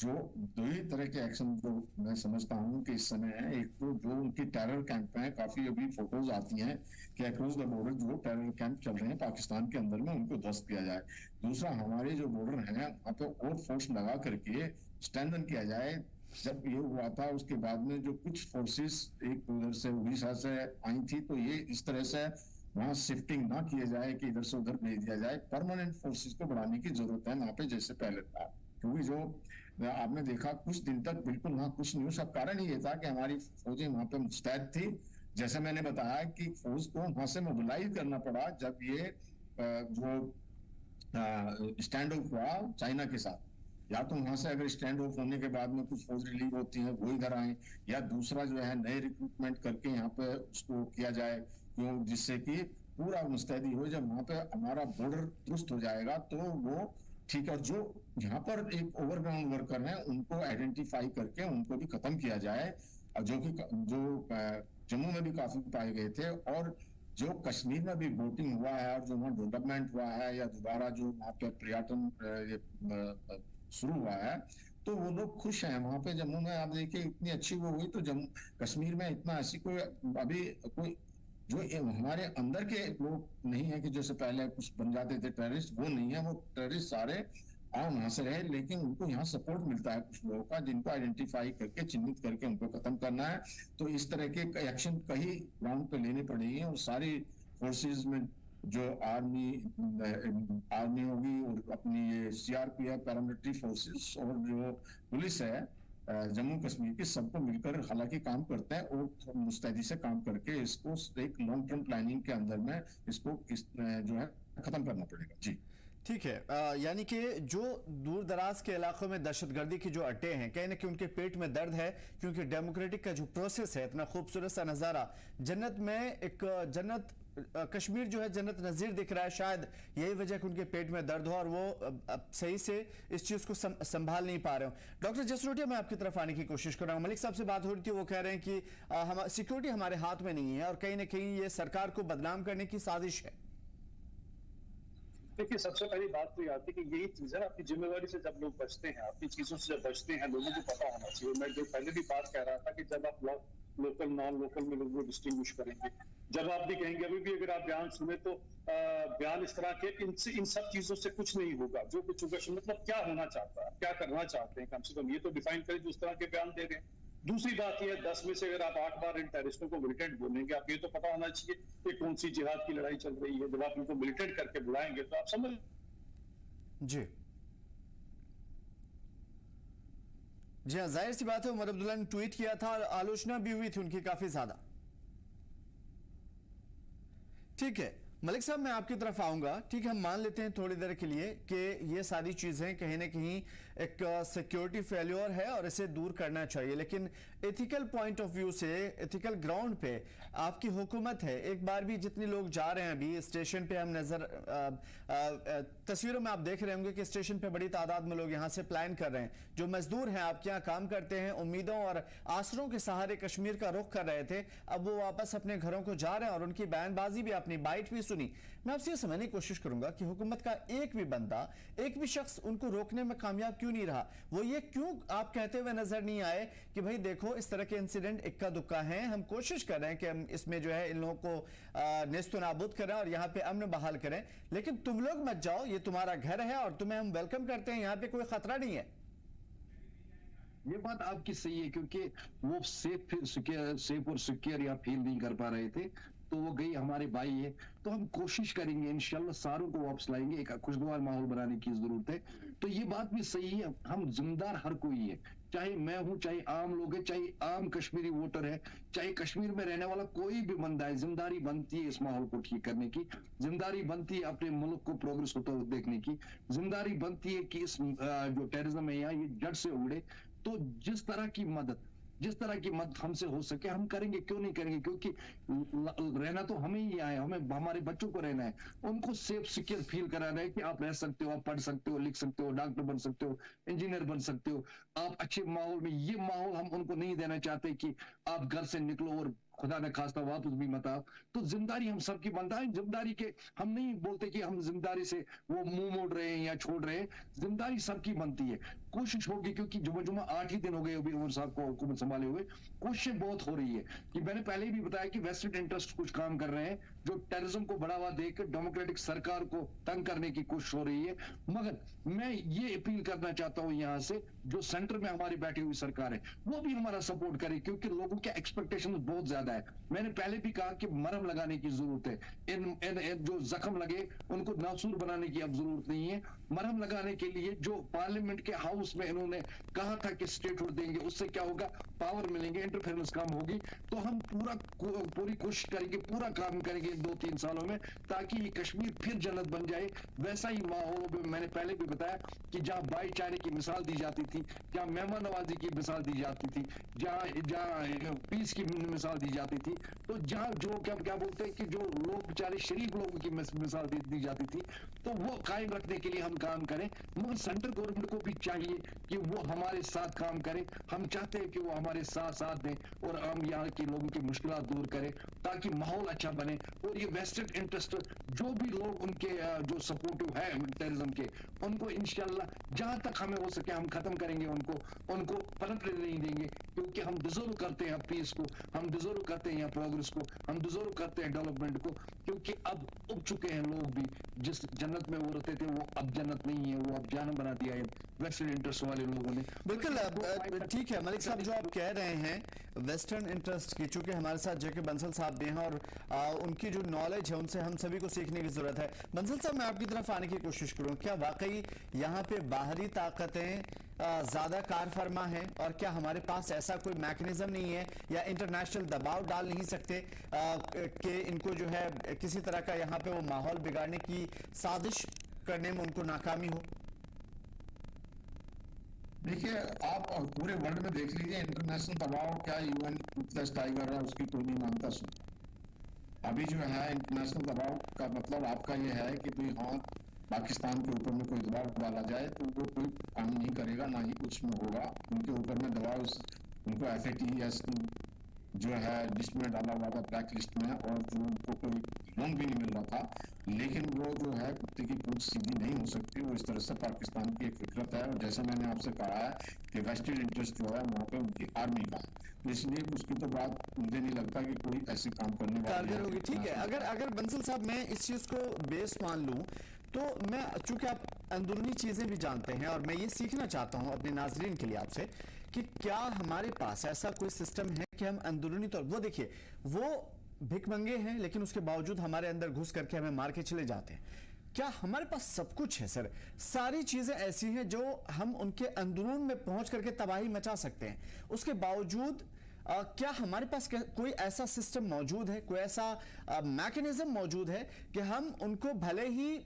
जो 2 ही तरह के एक्शन जो मैं समझता हूँ कि इस समय है, एक तो जो उनकी टेरर कैंप है, काफी अभी फोटोज आती हैं कि अक्रॉस द बॉर्डर जो टेरर कैंप चल रहे हैं पाकिस्तान के अंदर में, उनको ध्वस्त किया जाए। दूसरा, हमारे जो बॉर्डर है वहाँ पे और फोर्स लगा करके स्ट्रेंथन किया जाए। जब ये हुआ था उसके बाद में जो कुछ फोर्सेस एक उधर से उड़ीसा से आई थी, तो ये इस तरह से वहां शिफ्टिंग ना किया जाए कि इधर से उधर भेज दिया जाए। परमानेंट फोर्सेस को बढ़ाने की जरूरत है वहां पे जैसे पहले था, क्योंकि जो आपने देखा कुछ दिन तक बिल्कुल वहां कुछ नहीं। उसका कारण ये था कि हमारी फौजें वहां पे मुस्तैद थी। जैसे मैंने बताया कि फौज को वहां से मोबिलाइज करना पड़ा जब ये जो स्टैंड ऑफ हुआ चाइना के साथ, या तो वहां से अगर स्टैंड ऑफ होने के बाद में कुछ फौज रिलीव होती है वो इधर आए, या दूसरा जो है नए रिक्रूटमेंट करके यहाँ पे उसको किया जाए, क्यों, जिससे कि पूरा मुस्तैदी हो। जब वहां पे हमारा बॉर्डर दुरुस्त हो जाएगा तो वो ठीक है। जो यहाँ पर एक ओवरग्राउंड वर्कर हैं उनको आइडेंटिफाई करके उनको भी खत्म किया जाए, जो कि जो जम्मू में भी काफी पाए गए थे, और जो कश्मीर में भी वोटिंग हुआ है और जो वहाँ डेवलपमेंट हुआ है या दोबारा जो वहाँ पे पर्यटन शुरू हुआ है, तो वो लोग खुश हैं वहां पे। जम्मू में आप देखिए इतनी अच्छी वो हुई, तो जम्मू कश्मीर में इतना ऐसी कोई अभी कोई जो हमारे अंदर के लोग नहीं है कि जैसे पहले कुछ बन जाते थे टेररिस्ट, वो नहीं है। वो टेररिस्ट सारे वहां से रहे, लेकिन उनको यहाँ सपोर्ट मिलता है कुछ लोगों का, जिनको आइडेंटिफाई करके चिन्हित करके उनको खत्म करना है। तो इस तरह के एक्शन कहीं ग्राउंड पे लेने पड़ेंगे, और सारी फोर्सेस में जो आर्मी होगी और अपनी ये सीआरपीएफ, पैरामिलिट्री फोर्सेस और जो पुलिस है जम्मू कश्मीर की, सबको मिलकर हालांकि काम करते हैं और मुस्तैदी से काम करके इसको एक लॉन्ग टर्म प्लानिंग के अंदर में इसको जो है खत्म करना पड़ेगा। जी ठीक है, यानी कि जो दूर दराज के इलाकों में दहशतगर्दी की जो अड्डे हैं, कहीं ना कहीं उनके पेट में दर्द है, क्योंकि डेमोक्रेटिक का जो प्रोसेस है, इतना खूबसूरत सा नज़ारा, जन्नत में एक जन्नत, कश्मीर जो है जन्नत नज़ीर दिख रहा है, शायद यही वजह कि उनके पेट में दर्द हो और वो अब सही से इस चीज़ को संभाल नहीं पा रहे हो। डॉक्टर जसरोटिया, मैं आपकी तरफ आने की कोशिश कर रहा हूँ। मलिक साहब से बात हो रही थी, वो कह रहे हैं कि सिक्योरिटी हमारे हाथ में नहीं है और कहीं ना कहीं ये सरकार को बदनाम करने की साजिश है। देखिए, सबसे पहली बात तो ये आती है कि यही चीज है, अपनी जिम्मेवारी से जब लोग बचते हैं, अपनी चीजों से जब बचते हैं, लोगों को पता होना चाहिए। मैं जो पहले भी बात कह रहा था कि जब आप लोकल नॉन लोकल में लोगों को डिस्टिंग्विश करेंगे, जब आप भी कहेंगे, अभी भी अगर आप बयान सुने तो बयान इस तरह के इन सब चीजों से कुछ नहीं होगा। जो कुछ होगा, मतलब क्या होना चाहता है, क्या करना चाहते हैं, कम से कम ये तो डिफाइन करें जो उस तरह के बयान दे रहे हैं। दूसरी बात यह है, 10 में से अगर आप 8 बार इन टेररिस्टों को मिलिटेंट बोलेंगे, आप ये तो पता होना चाहिए कि कौन सी जिहाद की लड़ाई चल रही है। जब आप इनको मिलिटेंट करके बुलाएंगे तो आप समझ। जी जी हाँ, जाहिर सी बात है, उमर अब्दुल्ला ने ट्वीट किया था और आलोचना भी हुई थी उनकी काफी ज्यादा। ठीक है मलिक साहब, मैं आपकी तरफ आऊंगा। ठीक है, हम मान लेते हैं थोड़ी देर के लिए कि ये सारी चीजें कहीं ना कहीं एक सिक्योरिटी फेल्योर है और इसे दूर करना चाहिए, लेकिन एथिकल पॉइंट ऑफ व्यू से, एथिकल ग्राउंड पे आपकी हुकूमत है। एक बार भी जितने लोग जा रहे हैं अभी स्टेशन पे, हम तस्वीरों में आप देख रहे होंगे कि स्टेशन पे बड़ी तादाद में लोग यहाँ से प्लान कर रहे हैं। जो मजदूर हैं, आपके यहाँ काम करते हैं, उम्मीदों और आसरों के सहारे कश्मीर का रुख कर रहे थे, अब वो वापस अपने घरों को जा रहे हैं और उनकी बयानबाजी भी, अपनी बाइट भी सुनी। मैं आपसे ये समझने की कोशिश करूंगा कि हुकूमत का एक भी बंदा, एक भी शख्स उनको रोकने में कामयाब क्यों नहीं रहा। वो ये क्यों आप कहते हुए नजर नहीं आए कि भाई देखो, इस तरह के इंसिडेंट इक्का दुक्का हैं, हम कोशिश कर रहे हैं कि हम इसमें जो है इन लोगों को नेस्तो नाबूद करें और यहाँ पे अमन बहाल करें, लेकिन तुम लोग मत जाओ, ये तुम्हारा घर है और तुम्हें हम वेलकम करते हैं, यहाँ पे कोई खतरा नहीं है। ये बात आपकी सही है, क्योंकि वो सेफ और सिक्योर या फील नहीं कर पा रहे थे, तो वो गई, हमारे भाई है, तो हम कोशिश करेंगे इंशाल्लाह सारों को वापस लाएंगे। एक खुशगवार माहौल बनाने की जरूरत है। तो ये बात भी सही है, हम जिम्मेदार हर कोई है, चाहे मैं हूं, चाहे आम लोग है, चाहे आम कश्मीरी वोटर है, चाहे कश्मीर में रहने वाला कोई भी बंदा है। जिम्मेदारी बनती है इस माहौल को ठीक करने की, जिम्मेदारी बनती है अपने मुल्क को प्रोग्रेस होता हुआ देखने की, जिम्मेदारी बनती है कि इस जो टेररिज्म है यहाँ, ये जड़ से उगड़े। तो जिस तरह की मदद हमसे हो सके हम करेंगे, क्यों नहीं करेंगे, क्योंकि रहना तो हमें ही आए, हमें हमारे बच्चों को रहना है, उनको सेफ सिक्योर फील कराना है कि आप रह सकते हो, आप पढ़ सकते हो, लिख सकते हो, डॉक्टर बन सकते हो, इंजीनियर बन सकते हो, आप अच्छे माहौल में। ये माहौल हम उनको नहीं देना चाहते कि आप घर से निकलो और खुदा न खास्ता वापस भी मत आओ। तो जिम्मेदारी हम सबकी बनता है। जिम्मेदारी के हम नहीं बोलते कि हम जिम्मेदारी से वो मुंह मोड़ रहे हैं या छोड़ रहे हैं, जिम्मेदारी सबकी बनती है। कोशिश होगी, क्योंकि जुम्मा 8 ही दिन हो गए अभी उमर साहब को हुकूमत संभाले हुए, कोशिशें बहुत हो रही है कि मैंने पहले भी बताया कि वेस्टेड इंटरेस्ट कुछ काम कर रहे हैं जो टेररिज्म को बढ़ावा देकर डेमोक्रेटिक सरकार को तंग करने की कोशिश हो रही है। मगर मैं ये अपील करना चाहता हूं यहाँ से, जो सेंटर में हमारी बैठी हुई सरकार है वो भी हमारा सपोर्ट करे, क्योंकि लोगों के एक्सपेक्टेशन बहुत ज्यादा है। मैंने पहले भी कहा कि मरहम लगाने की जरूरत है, इन जो जख्म लगे उनको नासूर बनाने की अब जरूरत नहीं है। मरहम लगाने के लिए जो पार्लियामेंट के हाउस में इन्होंने कहा था कि स्टेटहुड देंगे, उससे क्या होगा, पावर मिलेंगे, इंटरफेरेंस कम होगी। तो हम पूरी कोशिश करेंगे, पूरा काम करेंगे चाहिए 2-3 सालों में, ताकि ये कश्मीर फिर जन्नत बन जाए। वैसा ही माहौल मैंने पहले भी बताया कि जहाँ भाईचारे की मिसाल दी जाती थी, जहाँ मेहमान नवाजी की मिसाल दी जाती थी, जहाँ पीस की मिसाल दी जाती थी, तो जहाँ जो क्या बोलते हैं कि जो लोग बेचारे शरीफ लोगों की मिसाल दी जाती थी, तो वो कायम रखने के लिए हम काम करें। मगर सेंट्रल गवर्नमेंट को भी चाहिए कि वो हमारे साथ काम करें। हम चाहते हैं कि वो हमारे साथ दें और हम यहाँ के लोगों की मुश्किलात दूर करें, ताकि माहौल अच्छा बने। और ये वेस्टेड इंटरेस्ट जो भी लोग उनके जो सपोर्टिव है टेररिज्म के, उनको इंशाल्लाह जहां तक हमें हो सके हम खत्म करेंगे, उनको पनपने नहीं देंगे, क्योंकि हम डिजर्व करते हैं पीस को, हम डिजर्व करते हैं प्रोग्रेस को, हम डिजर्व करते हैं डेवलपमेंट को। क्योंकि अब उब चुके हैं लोग भी, जिस जन्नत में वो रहते थे वो अब जन्नत नहीं है, वो अब जहन्नम बना दिया है वेस्टर्न इंटरेस्ट वाले लोगों ने। बिल्कुल ठीक है मलिक साहब, जो आप कह रहे हैं वेस्टर्न इंटरेस्ट की, चूंकि हमारे साथ जेके बंसल साहब भी हैं और उनकी जो नॉलेज है उनसे हम सभी को सीखने की जरूरत है। बंसल साहब, मैं आपकी तरफ आने की कोशिश करूं, क्या वाकई यहाँ पे बाहरी ताकतें ज्यादा कार फरमा है, और क्या हमारे पास ऐसा कोई मैकेनिज्म नहीं है या इंटरनेशनल दबाव डाल नहीं सकते कि इनको जो है किसी तरह का यहाँ पे वो माहौल बिगाड़ने की साजिश करने में उनको नाकामी हो? देखिए, आप पूरे वर्ल्ड में देख लीजिए, इंटरनेशनल दबाव क्या यूएन टाइगर है उसकी कोई नहीं मानता सुन। अभी जो है इंटरनेशनल दबाव का मतलब आपका ये है कि भाई हाँ पाकिस्तान के ऊपर में कोई दबाव डाला जाए तो वो कोई काम नहीं करेगा, ना ही कुछ में होगा। उनके ऊपर में दबाव उनको FATF जो है लिस्ट में डाला हुआ था, ब्लैक लिस्ट में, और जो उनको कोई लोन भी नहीं मिल रहा था। लेकिन वो जो है कुत्ते की पूंछ सीधी नहीं हो सकती, वो इस तरह से पाकिस्तान की एक फितरत है। और जैसा मैंने आपसे कहा है कि वेस्टेड इंटरेस्ट जो है वहाँ पे उनकी आर्मी का है, तो इसलिए उसकी तो बात मुझे नहीं लगता कि कोई ऐसे काम करने वाला होगी। ठीक है, अगर बंसल साहब मैं इस चीज को बेस मान लूं, तो मैं, चूंकि आप अंदरूनी चीजें भी जानते हैं और मैं ये सीखना चाहता हूं अपने नाजरीन के लिए आपसे कि क्या हमारे पास ऐसा कोई सिस्टम है कि हम अंदरूनी तौर, वो देखिए वो भिखमंगे हैं लेकिन उसके बावजूद हमारे अंदर घुस करके हमें मार के चले जाते हैं। क्या हमारे पास सब कुछ है सर? सारी चीजें ऐसी हैं जो हम उनके अंदरून में पहुंच करके तबाही मचा सकते हैं, उसके बावजूद क्या हमारे पास कोई ऐसा सिस्टम मौजूद है, कोई ऐसा मैकेनिज्म मौजूद है कि हम उनको भले ही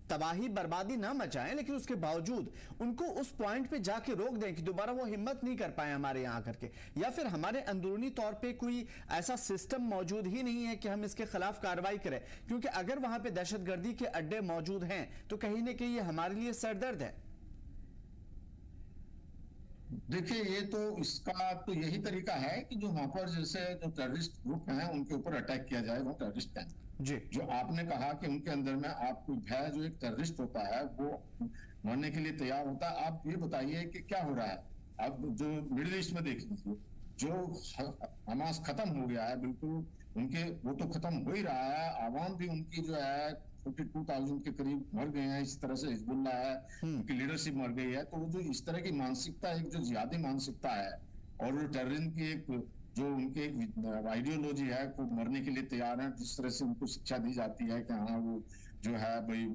तबाही बर्बादी ना मचाएं लेकिन उसके बावजूद उनको उस पॉइंट पे जाके रोक दें कि दोबारा वो हिम्मत नहीं कर पाए हमारे यहाँ करके? या फिर हमारे अंदरूनी तौर पे कोई ऐसा सिस्टम मौजूद ही नहीं है कि हम इसके खिलाफ कार्रवाई करें? क्योंकि अगर वहां पे दहशतगर्दी के अड्डे मौजूद हैं तो कहीं ना कहीं ये हमारे लिए सरदर्द है। देखिए, ये तो इसका तो यही तरीका है कि जो वहां पर जैसे जो टेररिस्ट ग्रुप हैं उनके ऊपर अटैक किया जाए, वो टेररिस्ट हैं जी। जो आपने कहा कि उनके अंदर में आपको भय, जो एक टेररिस्ट होता है वो मरने के लिए तैयार होता है। आप ये बताइए कि क्या हो रहा है? अब जो मिडिल ईस्ट में देख लीजिए, जो हमास खत्म हो गया है, बिल्कुल उनके वो तो खत्म हो ही रहा है। आवाम भी उनकी जो है 42,000 के करीब मर गए हैं। इस तरह से हिजबुल्लाह है, उनकी लीडरशिप मर गई है। तो वो जो इस तरह की मानसिकता, एक जो जिहादी मानसिकता है और टेररिज्म की एक जो उनके आइडियोलॉजी है, वो मरने के लिए तैयार है। जिस तरह से उनको शिक्षा दी जाती है कि हाँ वो जो है भाई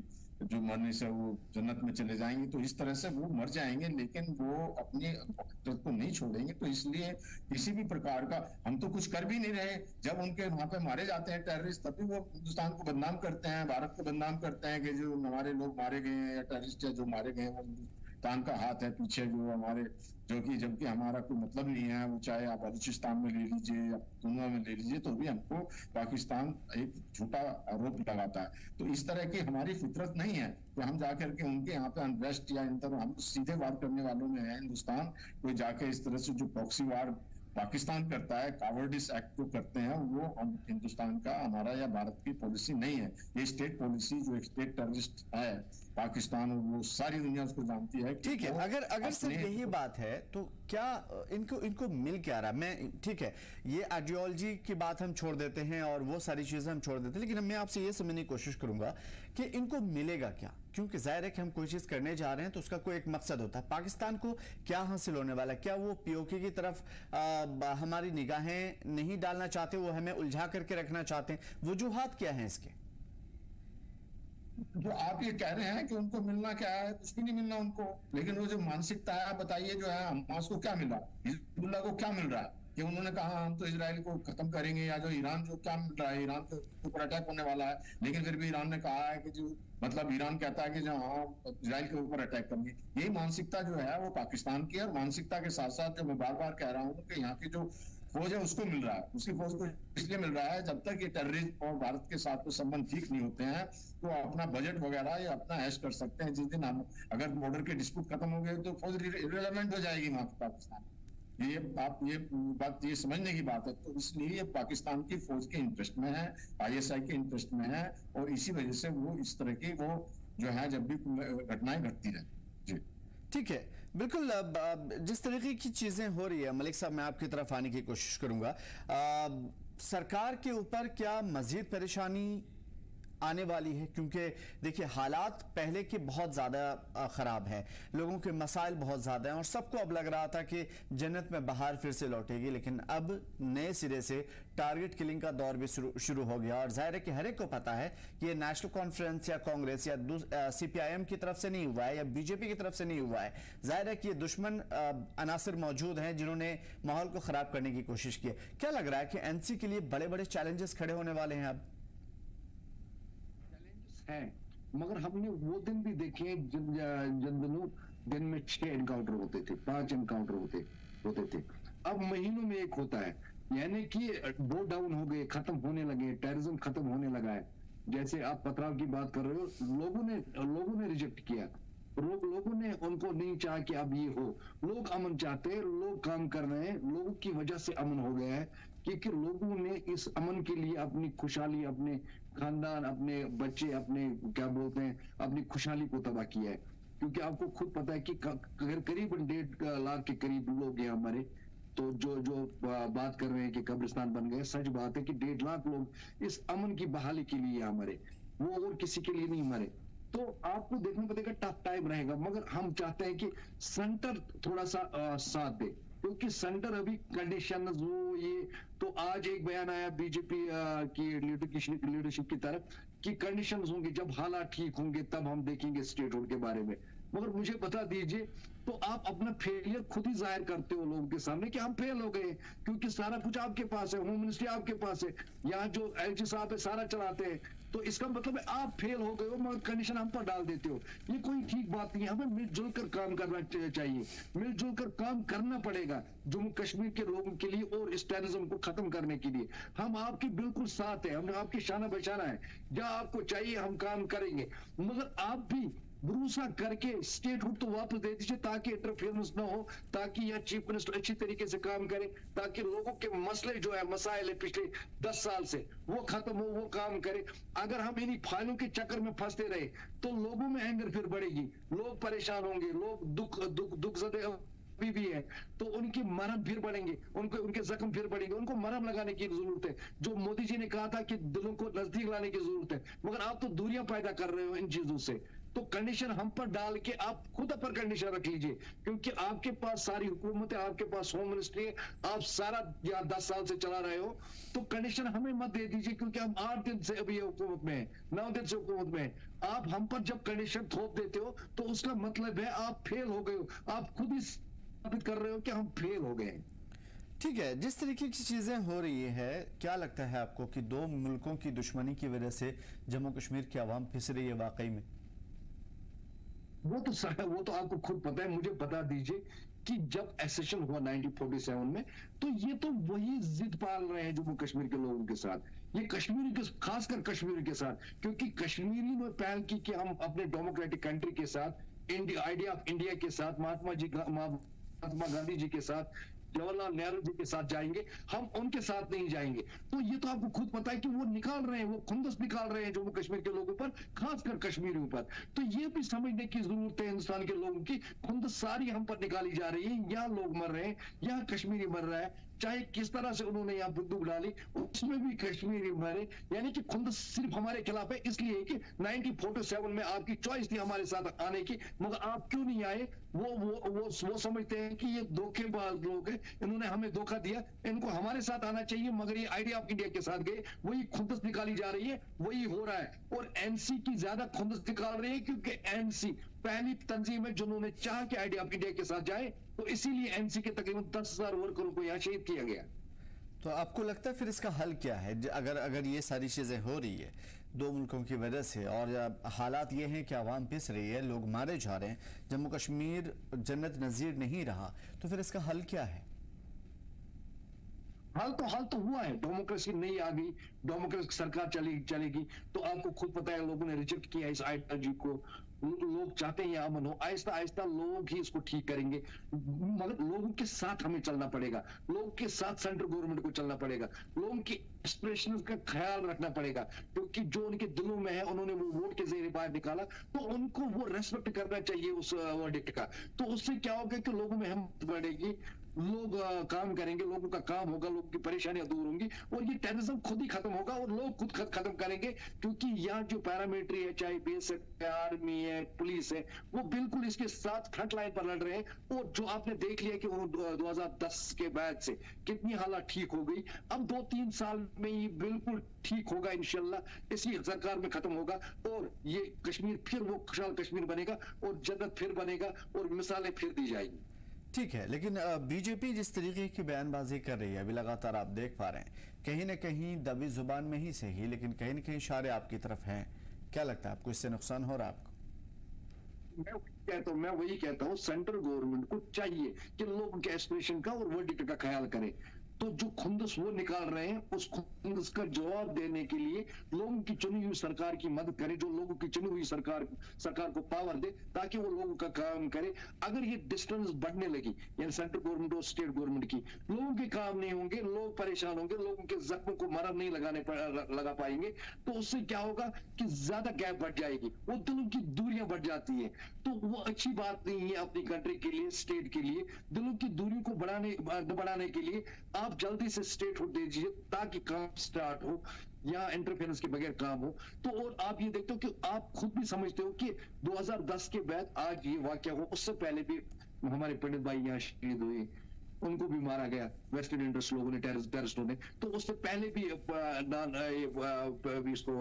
जो मरने से वो जन्नत में चले जाएंगे, तो इस तरह से वो मर जाएंगे लेकिन वो अपनी फितरत को नहीं छोड़ेंगे। तो इसलिए किसी भी प्रकार का, हम तो कुछ कर भी नहीं रहे। जब उनके वहां पे मारे जाते हैं टेररिस्ट, तभी वो हिंदुस्तान को बदनाम करते हैं, भारत को बदनाम करते हैं कि जो हमारे लोग मारे गए हैं या टेररिस्ट है जो मारे गए हैं, हिंदुस्तान का हाथ है पीछे, जो हमारे, जो कि जबकि हमारा कोई मतलब नहीं है। वो चाहे आप बलूचिस्तान में ले लीजिए या पुलवामा में ले लीजिए, तो भी हमको पाकिस्तान एक झूठा आरोप लगाता है। तो इस तरह की हमारी फितरत नहीं है कि हम जाकर के उनके यहाँ पे अनरेस्ट या इन तरह, हम सीधे वार करने वालों में है हिंदुस्तान। कोई जाके इस तरह से जो प्रॉक्सी वार पाकिस्तान करता है, कावर्डिस एक्ट जो करते हैं, वो हम हिंदुस्तान का, हमारा या भारत की पॉलिसी नहीं है। ये स्टेट पॉलिसी जो एक स्टेट टेररिस्ट है पाकिस्तान, वो सारी दुनिया उसको जानती है। ठीक है, अगर सिर्फ यही बात है तो क्या इनको मिल क्या रहा? मैं, ठीक है, ये आइडियोलॉजी की बात हम छोड़ देते हैं और वो सारी चीजें हम छोड़ देते हैं, लेकिन मैं आपसे ये समझने की कोशिश करूंगा कि इनको मिलेगा क्या? क्योंकि जाहिर है कि हम कोई चीज करने जा रहे हैं तो उसका कोई एक मकसद होता है। पाकिस्तान को क्या हासिल होने वाला है? क्या वो POK की तरफ हमारी निगाहें नहीं डालना चाहते, वो हमें उलझा करके रखना चाहते हैं? वजूहात क्या है इसके? जो आप ये कह रहे हैं कि उनको मिलना क्या है, कुछ भी नहीं मिलना उनको। लेकिन वो जो मानसिकता है, बताइए, जो है हमास को क्या मिला, हिजबुल्लाह को क्या मिल रहा है? कि उन्होंने कहा हम तो इजराइल को खत्म करेंगे, या जो ईरान जो क्या मिल रहा है, ईरान के ऊपर अटैक होने वाला है, लेकिन फिर भी ईरान ने कहा है कि जो मतलब ईरान कहता है कि जो हाँ इजराइल के ऊपर अटैक करेंगे। यही मानसिकता जो है वो पाकिस्तान की है, और मानसिकता के साथ साथ जो मैं बार बार कह रहा हूँ कि यहाँ की जो फौज है उसको मिल रहा है, उसकी फौज को इसलिए मिल रहा है जब तक ये टेररिज्म और भारत के साथ तो संबंध ठीक नहीं होते हैं तो अपना बजट वगैरह या अपना ऐश कर सकते हैं। जिस दिन हम अगर बॉर्डर के डिस्प्यूट खत्म हो गए तो फौज इररिलेवेंट हो जाएगी वहां पर पाकिस्तान। ये बात ये समझने की बात है। तो इसलिए पाकिस्तान की फौज के इंटरेस्ट में है, ISI के इंटरेस्ट में है, और इसी वजह से वो इस तरह की वो जो है जब भी घटनाएं घटती रहे। जी ठीक है, बिल्कुल। अब जिस तरीके की चीजें हो रही है, मलिक साहब मैं आपकी तरफ आने की कोशिश करूंगा। सरकार के ऊपर क्या मजीद परेशानी आने वाली है? क्योंकि देखिए हालात पहले के बहुत ज़्यादा ख़राब है, लोगों के मसाइल बहुत ज़्यादा हैं, और सबको अब लग रहा था कि जन्नत में बहार फिर से लौटेगी, लेकिन अब नए सिरे से टारगेट किलिंग का दौर भी शुरू हो गया। और जाहिर है कि हर एक को पता है कि ये नेशनल कॉन्फ्रेंस या कांग्रेस या CPIM की तरफ से नहीं हुआ है या BJP की तरफ से नहीं हुआ है। जाहिर है कि ये दुश्मन अनासर मौजूद हैं जिन्होंने माहौल को ख़राब करने की कोशिश की है। क्या लग रहा है कि NC के लिए बड़े बड़े चैलेंजेस खड़े होने वाले हैं? अब है, मगर हमने वो दिन भी देखे जिन दिनों दिन में 6 एनकाउंटर होते थे, 5 एनकाउंटर होते थे। अब महीनों में एक होता है, यानी कि दो डाउन हो गए, खत्म होने लगे, टेररिज्म खत्म होने लगा है। जैसे आप पथराव की बात कर रहे हो, लोगों ने रिजेक्ट किया, लोगों ने उनको नहीं चाहा कि अब ये हो। लोग अमन चाहते हैं, लोग काम कर रहे हैं, लोगों की वजह से अमन हो गया है, क्योंकि लोगों ने इस अमन के लिए अपनी खुशहाली, अपने खानदान, अपने बच्चे, अपने क्या बोलते हैं, अपनी खुशहाली को तबाह किया है। क्योंकि आपको खुद पता है कि अगर करीबन 1.5 लाख के करीब लोग हैं हमारे, तो जो बात कर रहे हैं कि कब्रिस्तान बन गए, सच बात है कि 1.5 लाख लोग इस अमन की बहाली के लिए हमारे, वो और किसी के लिए नहीं मरे। तो आपको देखना पड़ेगा, टफ टाइम रहेगा, मगर हम चाहते हैं कि सेंटर थोड़ा सा साथ दे, क्योंकि सेंटर अभी कंडीशन वो ये, तो आज एक बयान आया BJP की लीडरशिप की तरफ कि कंडीशंस होंगे, जब हालात ठीक होंगे तब हम देखेंगे स्टेटहुड के बारे में। मगर मुझे बता दीजिए, तो आप अपना फेलियर खुद ही जाहिर करते हो लोगों के सामने कि हम फेल हो गए, क्योंकि सारा कुछ आपके पास है, होम मिनिस्ट्री आपके पास है, यहाँ जो LG साहब है सारा चलाते हैं, तो इसका मतलब है आप फेल हो गए हो, मगर कंडीशन हम पर डाल देते हो। ये कोई ठीक बात नहीं है। हमें मिलजुल कर काम करना चाहिए, मिलजुल कर काम करना पड़ेगा जम्मू कश्मीर के लोगों के लिए और इस टेररिज्म को खत्म करने के लिए। हम आपके बिल्कुल साथ हैं, हमने आपकी शाना बशाना है, जहां आपको चाहिए हम काम करेंगे, मगर आप भी भरोसा करके स्टेटहुड तो वापस दे दीजिए, ताकि इंटरफेरेंस ना हो, ताकि यहाँ चीफ मिनिस्टर अच्छी तरीके से काम करे, ताकि लोगों के मसले जो है, मसाइल है पिछले 10 साल से, वो खत्म हो, वो काम करे। अगर हम इन्हीं फाइलों के चक्कर में फंसते रहे तो लोगों में एंगर फिर बढ़ेगी, लोग परेशान होंगे, लोग दुख ज़दे भी है, तो उनकी मरहम फिर बढ़ेंगे, उनके जख्म फिर बढ़ेंगे, उनको मरहम लगाने की जरूरत है। जो मोदी जी ने कहा था कि दिलों को नजदीक लाने की जरूरत है, मगर आप तो दूरियां पैदा कर रहे हो इन चीजों से। तो कंडीशन हम पर डाल के आप खुद पर कंडीशन रख लीजिए, क्योंकि आपके पास सारी हुकूमत है, आपके पास होम मिनिस्ट्री है, आप सारा 10 साल से चला रहे हो, तो कंडीशन हमें मत दे दीजिए, क्योंकि हम 8 दिन से अभी हुकूमत में है, 9 दिन से हुकूमत में है। आप हम पर जब कंडीशन थोप देते हो तो उसका मतलब है आप फेल हो गए हो, आप खुद ही साबित कर रहे हो कि हम फेल हो गए। ठीक है, जिस तरीके की चीजें हो रही है, क्या लगता है आपको कि 2 मुल्कों की दुश्मनी की वजह से जम्मू कश्मीर की आवाम पिस रही है वाकई में? वो तो आपको खुद पता है। मुझे बता दीजिए कि जब एसेशन हुआ 1947 में, तो ये तो वही जिद पाल रहे हैं जम्मू कश्मीर के लोगों के साथ, ये कश्मीरी के, खासकर कश्मीर के साथ, क्योंकि कश्मीरी ने पहल की कि हम अपने डेमोक्रेटिक कंट्री के साथ, आइडिया ऑफ इंडिया के साथ, महात्मा गांधी जी के साथ, जवाहरलाल नेहरू जी के साथ जाएंगे, हम उनके साथ नहीं जाएंगे। तो ये तो आपको खुद पता है कि वो निकाल रहे हैं, वो खुंदस निकाल रहे हैं जम्मू कश्मीर के लोगों पर, खासकर कश्मीरियों पर। तो ये भी समझने की जरूरत है हिंदुस्तान के लोगों की, खुंदस सारी हम पर निकाली जा रही है। यहाँ लोग मर रहे हैं, यहाँ कश्मीरी मर रहा है, चाहे किस तरह से उन्होंने यहाँ बंदूक डाली, उसमें भी कश्मीरी मरे। यानी कि खुंदस सिर्फ हमारे खिलाफ है, इसलिए कि 1947 में आपकी चॉइस थी हमारे साथ आने की, मगर आप क्यों नहीं आए? वो समझते हैं कि ये धोखेबाज लोग हैं, इन्होंने हमें धोखा दिया, इनको हमारे साथ आना चाहिए, मगर ये आइडिया ऑफ इंडिया के साथ गए, वही खुंदस निकाली जा रही है, वही हो रहा है। और NC की ज्यादा खुंदस निकाल रही है, क्योंकि NC पहली तंजीम है जिन्होंने चाहा कि आइडिया ऑफ इंडिया के साथ जाए, तो इसीलिए एनसी के तकरीबन 10,000 वर्करों को यहाँ शहीद किया गया। तो आपको लगता है फिर इसका हल क्या है? अगर ये सारी चीजें हो रही है दो मुल्कों की वजह से और हालात ये हैं कि आवाम पिस रही है, लोग मारे जा रहे हैं, जम्मू कश्मीर जन्नत नजीर नहीं रहा, तो फिर इसका हल क्या है? हाल तो हुआ है, डेमोक्रेसी नहीं आ गई, डेमोक्रेसी सरकार चलेगी। तो आपको खुद पता है लोगों ने रिजेक्ट किया इस आइडियोलॉजी को। लोग चाहते हैं अमन हो, आहिस्ता आहिस्ता लोग ही इसको ठीक करेंगे, मगर लोगों के साथ हमें चलना पड़ेगा, लोगों के साथ सेंट्रल गवर्नमेंट को चलना पड़ेगा, लोगों की एक्सप्रेशन का ख्याल रखना पड़ेगा, क्योंकि जो उनके दिलों में है उन्होंने वो वोट के जरिए बाहर निकाला, तो उनको वो रेस्पेक्ट करना चाहिए उस वर्डिक्ट का। तो उससे क्या होगा कि लोगों में हिम्मत बढ़ेगी, लोग काम करेंगे, लोगों का काम होगा, लोगों की परेशानियां दूर होंगी और ये टेररिज्म खुद ही खत्म होगा और लोग खुद खत्म करेंगे। क्योंकि यहाँ जो पैरामिलिट्री है, चाहे बीएसएफ है, आर्मी है, पुलिस है, वो बिल्कुल इसके साथ फ्रंट लाइन पर लड़ रहे हैं। और जो आपने देख लिया कि 2010 के बाद से कितनी हालत ठीक हो गई, अब 2-3 साल में ये बिल्कुल ठीक होगा इंशाल्लाह, इसी सरकार में खत्म होगा और ये कश्मीर फिर वो खुशहाल कश्मीर बनेगा और जन्नत फिर बनेगा और मिसालें फिर दी जाएगी। ठीक है, लेकिन बीजेपी जिस तरीके की बयानबाजी कर रही है अभी लगातार आप देख पा रहे हैं, कहीं ना कहीं दबी जुबान में ही सही, लेकिन कहीं ना कहीं इशारे आपकी तरफ हैं। क्या लगता है आपको इससे नुकसान हो रहा है आपको? मैं वही कहता हूँ सेंट्रल गवर्नमेंट को चाहिए कि लोगों के एस्पिरेशन का और वर्डिक्ट का ख्याल करे। तो जो खुंदस वो निकाल रहे हैं उस खुंदस का जवाब देने के लिए लोगों की चुनी हुई सरकार की मदद करे, जो लोगों की चुनी हुई सरकार को पावर दे ताकि वो लोगों का काम करे। अगर ये डिस्टेंस बढ़ने लगी यानी सेंट्रल गवर्नमेंट और स्टेट गवर्नमेंट की, लोगों के काम नहीं होंगे, लोग परेशान होंगे, लोगों के जख्मों को मरहम नहीं लगा पाएंगे, तो उससे क्या होगा कि ज्यादा गैप बढ़ जाएगी, वो दिलों की दूरियां बढ़ जाती है। तो वो अच्छी बात नहीं है अपनी कंट्री के लिए, स्टेट के लिए। दिलों की दूरी को बढ़ाने के लिए आप जल्दी से स्टेटहुड दे दीजिए ताकि काम स्टार्ट हो, या इंटरफेरेंस के बगैर काम हो। तो और आप ये देखते हो कि आप खुद भी समझते हो कि 2010 के बाद आज ये वाकया हो, उससे पहले भी हमारे पंडित भाई यहाँ शहीद हुए, उनको भी मारा गया वेस्टर्न इंटरेस्ट लोगों ने, टेररिस्टों ने। तो उससे पहले भी इसको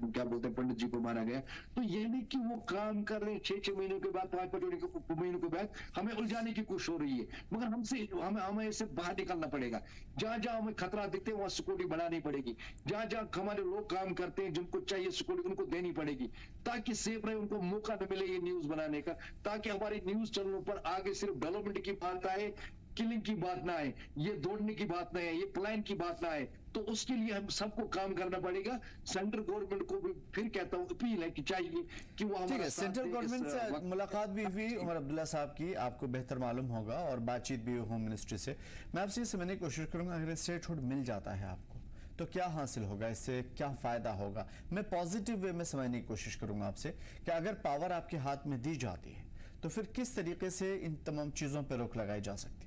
क्या बोलते हैं, पंडित जी को मारा गया। तो ये नहीं कि वो काम कर रहे हैं 6-6 महीनों के बाद, 5-5 महीनों के बाद हमें उलझाने की कोशिश हो रही है, मगर हमें इससे बाहर निकलना पड़ेगा। जहां जहां हमें खतरा दिखते हैं वहां सिक्योरिटी बढ़ानी पड़ेगी, जहां जहां हमारे लोग काम करते हैं जिनको चाहिए सिक्योरिटी उनको देनी पड़ेगी ताकि सेफ रहे, उनको मौका न मिले ये न्यूज बनाने का, ताकि हमारी न्यूज चैनलों पर आगे सिर्फ डेवलपमेंट की बात आए, किलिंग की बात ना आए, ये दौड़ने की बात ना आए, ये प्लान की बात ना आए। तो उसके लिए हम सबको काम करना पड़ेगा। सेंट्रल गवर्नमेंट को भी फिर कहता हूँ अपील है कि चाहिए कि वो ठीक है, सेंट्रल गवर्नमेंट से मुलाकात भी हुई उमर अब्दुल्ला साहब की, आपको बेहतर मालूम होगा, और बातचीत भी होम मिनिस्ट्री से। मैं आपसे ये समझने की कोशिश करूंगा, अगर स्टेटहुड मिल जाता है आपको तो क्या हासिल होगा, इससे क्या फायदा होगा? मैं पॉजिटिव वे में समझने की कोशिश करूंगा आपसे कि अगर पावर आपके हाथ में दी जाती है तो फिर किस तरीके से इन तमाम चीजों पर रोक लगाई जा सकती है?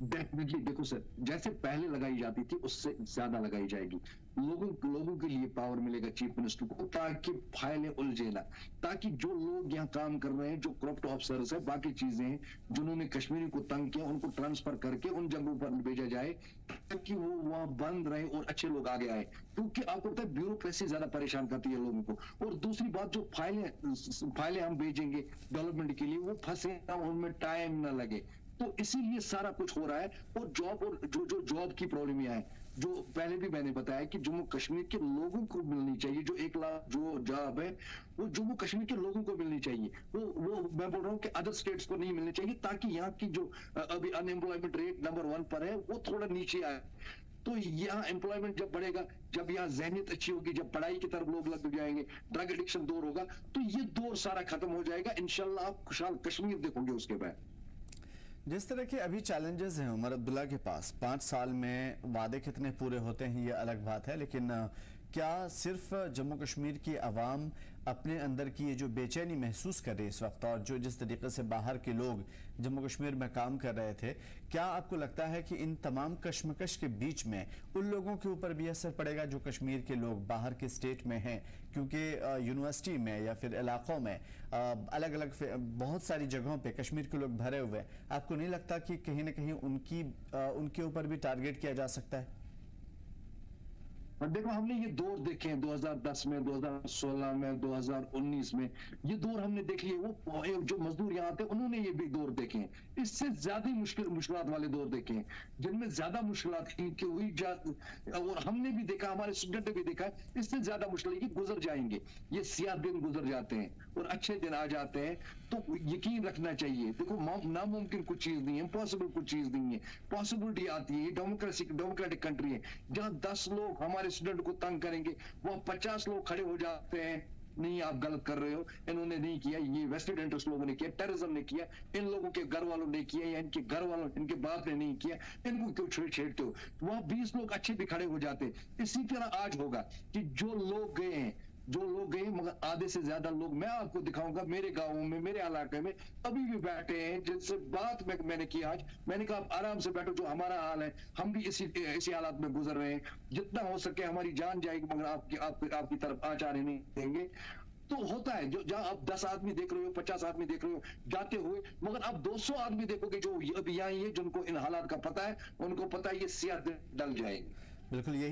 डेफिनेटली देखो सर, जैसे पहले लगाई जाती थी उससे ज्यादा लगाई जाएगी। लोगों के लिए पावर मिलेगा चीफ मिनिस्टर को, ताकि फाइलें उलझे ना, ताकि जो लोग यहाँ काम कर रहे हैं, जो करप्ट ऑफिसर्स है, बाकी चीजें हैं जिन्होंने कश्मीरी को तंग किया, उनको ट्रांसफर करके उन जगहों पर भेजा जाए ताकि वो वहां बंद रहे और अच्छे लोग आगे आए। क्योंकि आपको पता है ब्यूरोक्रेसी ज्यादा परेशान करती है लोगों को। और दूसरी बात, जो फाइलें हम भेजेंगे डेवलपमेंट के लिए वो फंसे ना, उनमें टाइम ना लगे, तो इसीलिए सारा कुछ हो रहा है। और जो जॉब की प्रॉब्लम है, जो पहले भी मैंने बताया कि जम्मू कश्मीर के लोगों को मिलनी चाहिए, जो 1 लाख जो जॉब है वो जम्मू कश्मीर के लोगों को मिलनी चाहिए। वो मैं बोल रहा हूँ कि अदर स्टेट्स को नहीं मिलनी चाहिए, ताकि यहाँ की जो अभी अनएम्प्लॉयमेंट रेट नंबर 1 पर है वो थोड़ा नीचे आए। तो यहाँ एम्प्लॉयमेंट जब बढ़ेगा, जब यहाँ ज़हनियत अच्छी होगी, जब पढ़ाई की तरफ लोग लग जाएंगे, ड्रग एडिक्शन दूर होगा, तो ये दौर सारा खत्म हो जाएगा। इंशाल्लाह आप खुशहाल कश्मीर देखोगे उसके बाद। जिस तरह के अभी चैलेंजेस हैं उमर अब्दुल्ला के पास, 5 साल में वादे कितने पूरे होते हैं ये अलग बात है, लेकिन क्या सिर्फ जम्मू कश्मीर की आवाम अपने अंदर की ये जो बेचैनी महसूस कर रही है इस वक्त, और जो जिस तरीके से बाहर के लोग जम्मू कश्मीर में काम कर रहे थे, क्या आपको लगता है कि इन तमाम कश्मकश के बीच में उन लोगों के ऊपर भी असर पड़ेगा जो कश्मीर के लोग बाहर के स्टेट में हैं? क्योंकि यूनिवर्सिटी में या फिर इलाकों में अलग अलग बहुत सारी जगहों पे कश्मीर के लोग भरे हुए हैं, आपको नहीं लगता कि कहीं ना कहीं उनके ऊपर भी टारगेट किया जा सकता है? और देखो हमने ये दौर देखे हैं 2010 में, 2016 में, 2019 में, ये दौर हमने देख लिए। वो जो मजदूर यहाँ आते हैं उन्होंने ये भी दौर देखे हैं, इससे ज्यादा मुश्किलात वाले दौर देखे हैं, जिनमें ज्यादा मुश्किलात इनकी हुई और हमने भी देखा, हमारे स्टूडेंट ने भी देखा, इससे ज्यादा मुश्किल ये गुजर जाएंगे, ये सियाह दिन गुजर जाते हैं और अच्छे दिन आ जाते हैं। तो यकीन रखना चाहिए, देखो नामुमकिन कुछ चीज नहीं है, पॉसिबल कुछ चीज नहीं है, पॉसिबिलिटी आती है। डेमोक्रेटिक कंट्री है, जहाँ 10 लोग हमारे स्टूडेंट को तंग करेंगे, वहां 50 लोग खड़े हो जाते हैं, नहीं आप गलत कर रहे हो, इन्होंने नहीं किया, ये वेस्टेड इंटरेस्ट लोगों ने किया, टेररिज्म ने किया, इन लोगों के घर वालों ने किया या इनके घर वालों, इनके बाप ने नहीं किया, इनको क्यों छेड़ते हो। वहां 20 लोग अच्छे भी खड़े हो जाते। इसी तरह आज होगा कि जो लोग गए मगर आधे से ज्यादा लोग, मैं आपको दिखाऊंगा मेरे गांवों में, मेरे इलाके में अभी भी बैठे हैं, जिनसे बात मैंने की आज, मैंने कहा आप आराम से बैठो, जो हमारा हाल है हम भी इसी हालात में गुजर रहे हैं, जितना हो सके हमारी जान जाएगी मगर आपकी तरफ आँच आने नहीं देंगे। तो होता है, जो जहां आप 10 आदमी देख रहे हो, 50 आदमी देख रहे हो जाते हुए, मगर आप 200 आदमी देखोगे जो अभी यहाँ है, जिनको इन हालात का पता है, उनको पता है ये सियाह डल जाएंगे। बिल्कुल यही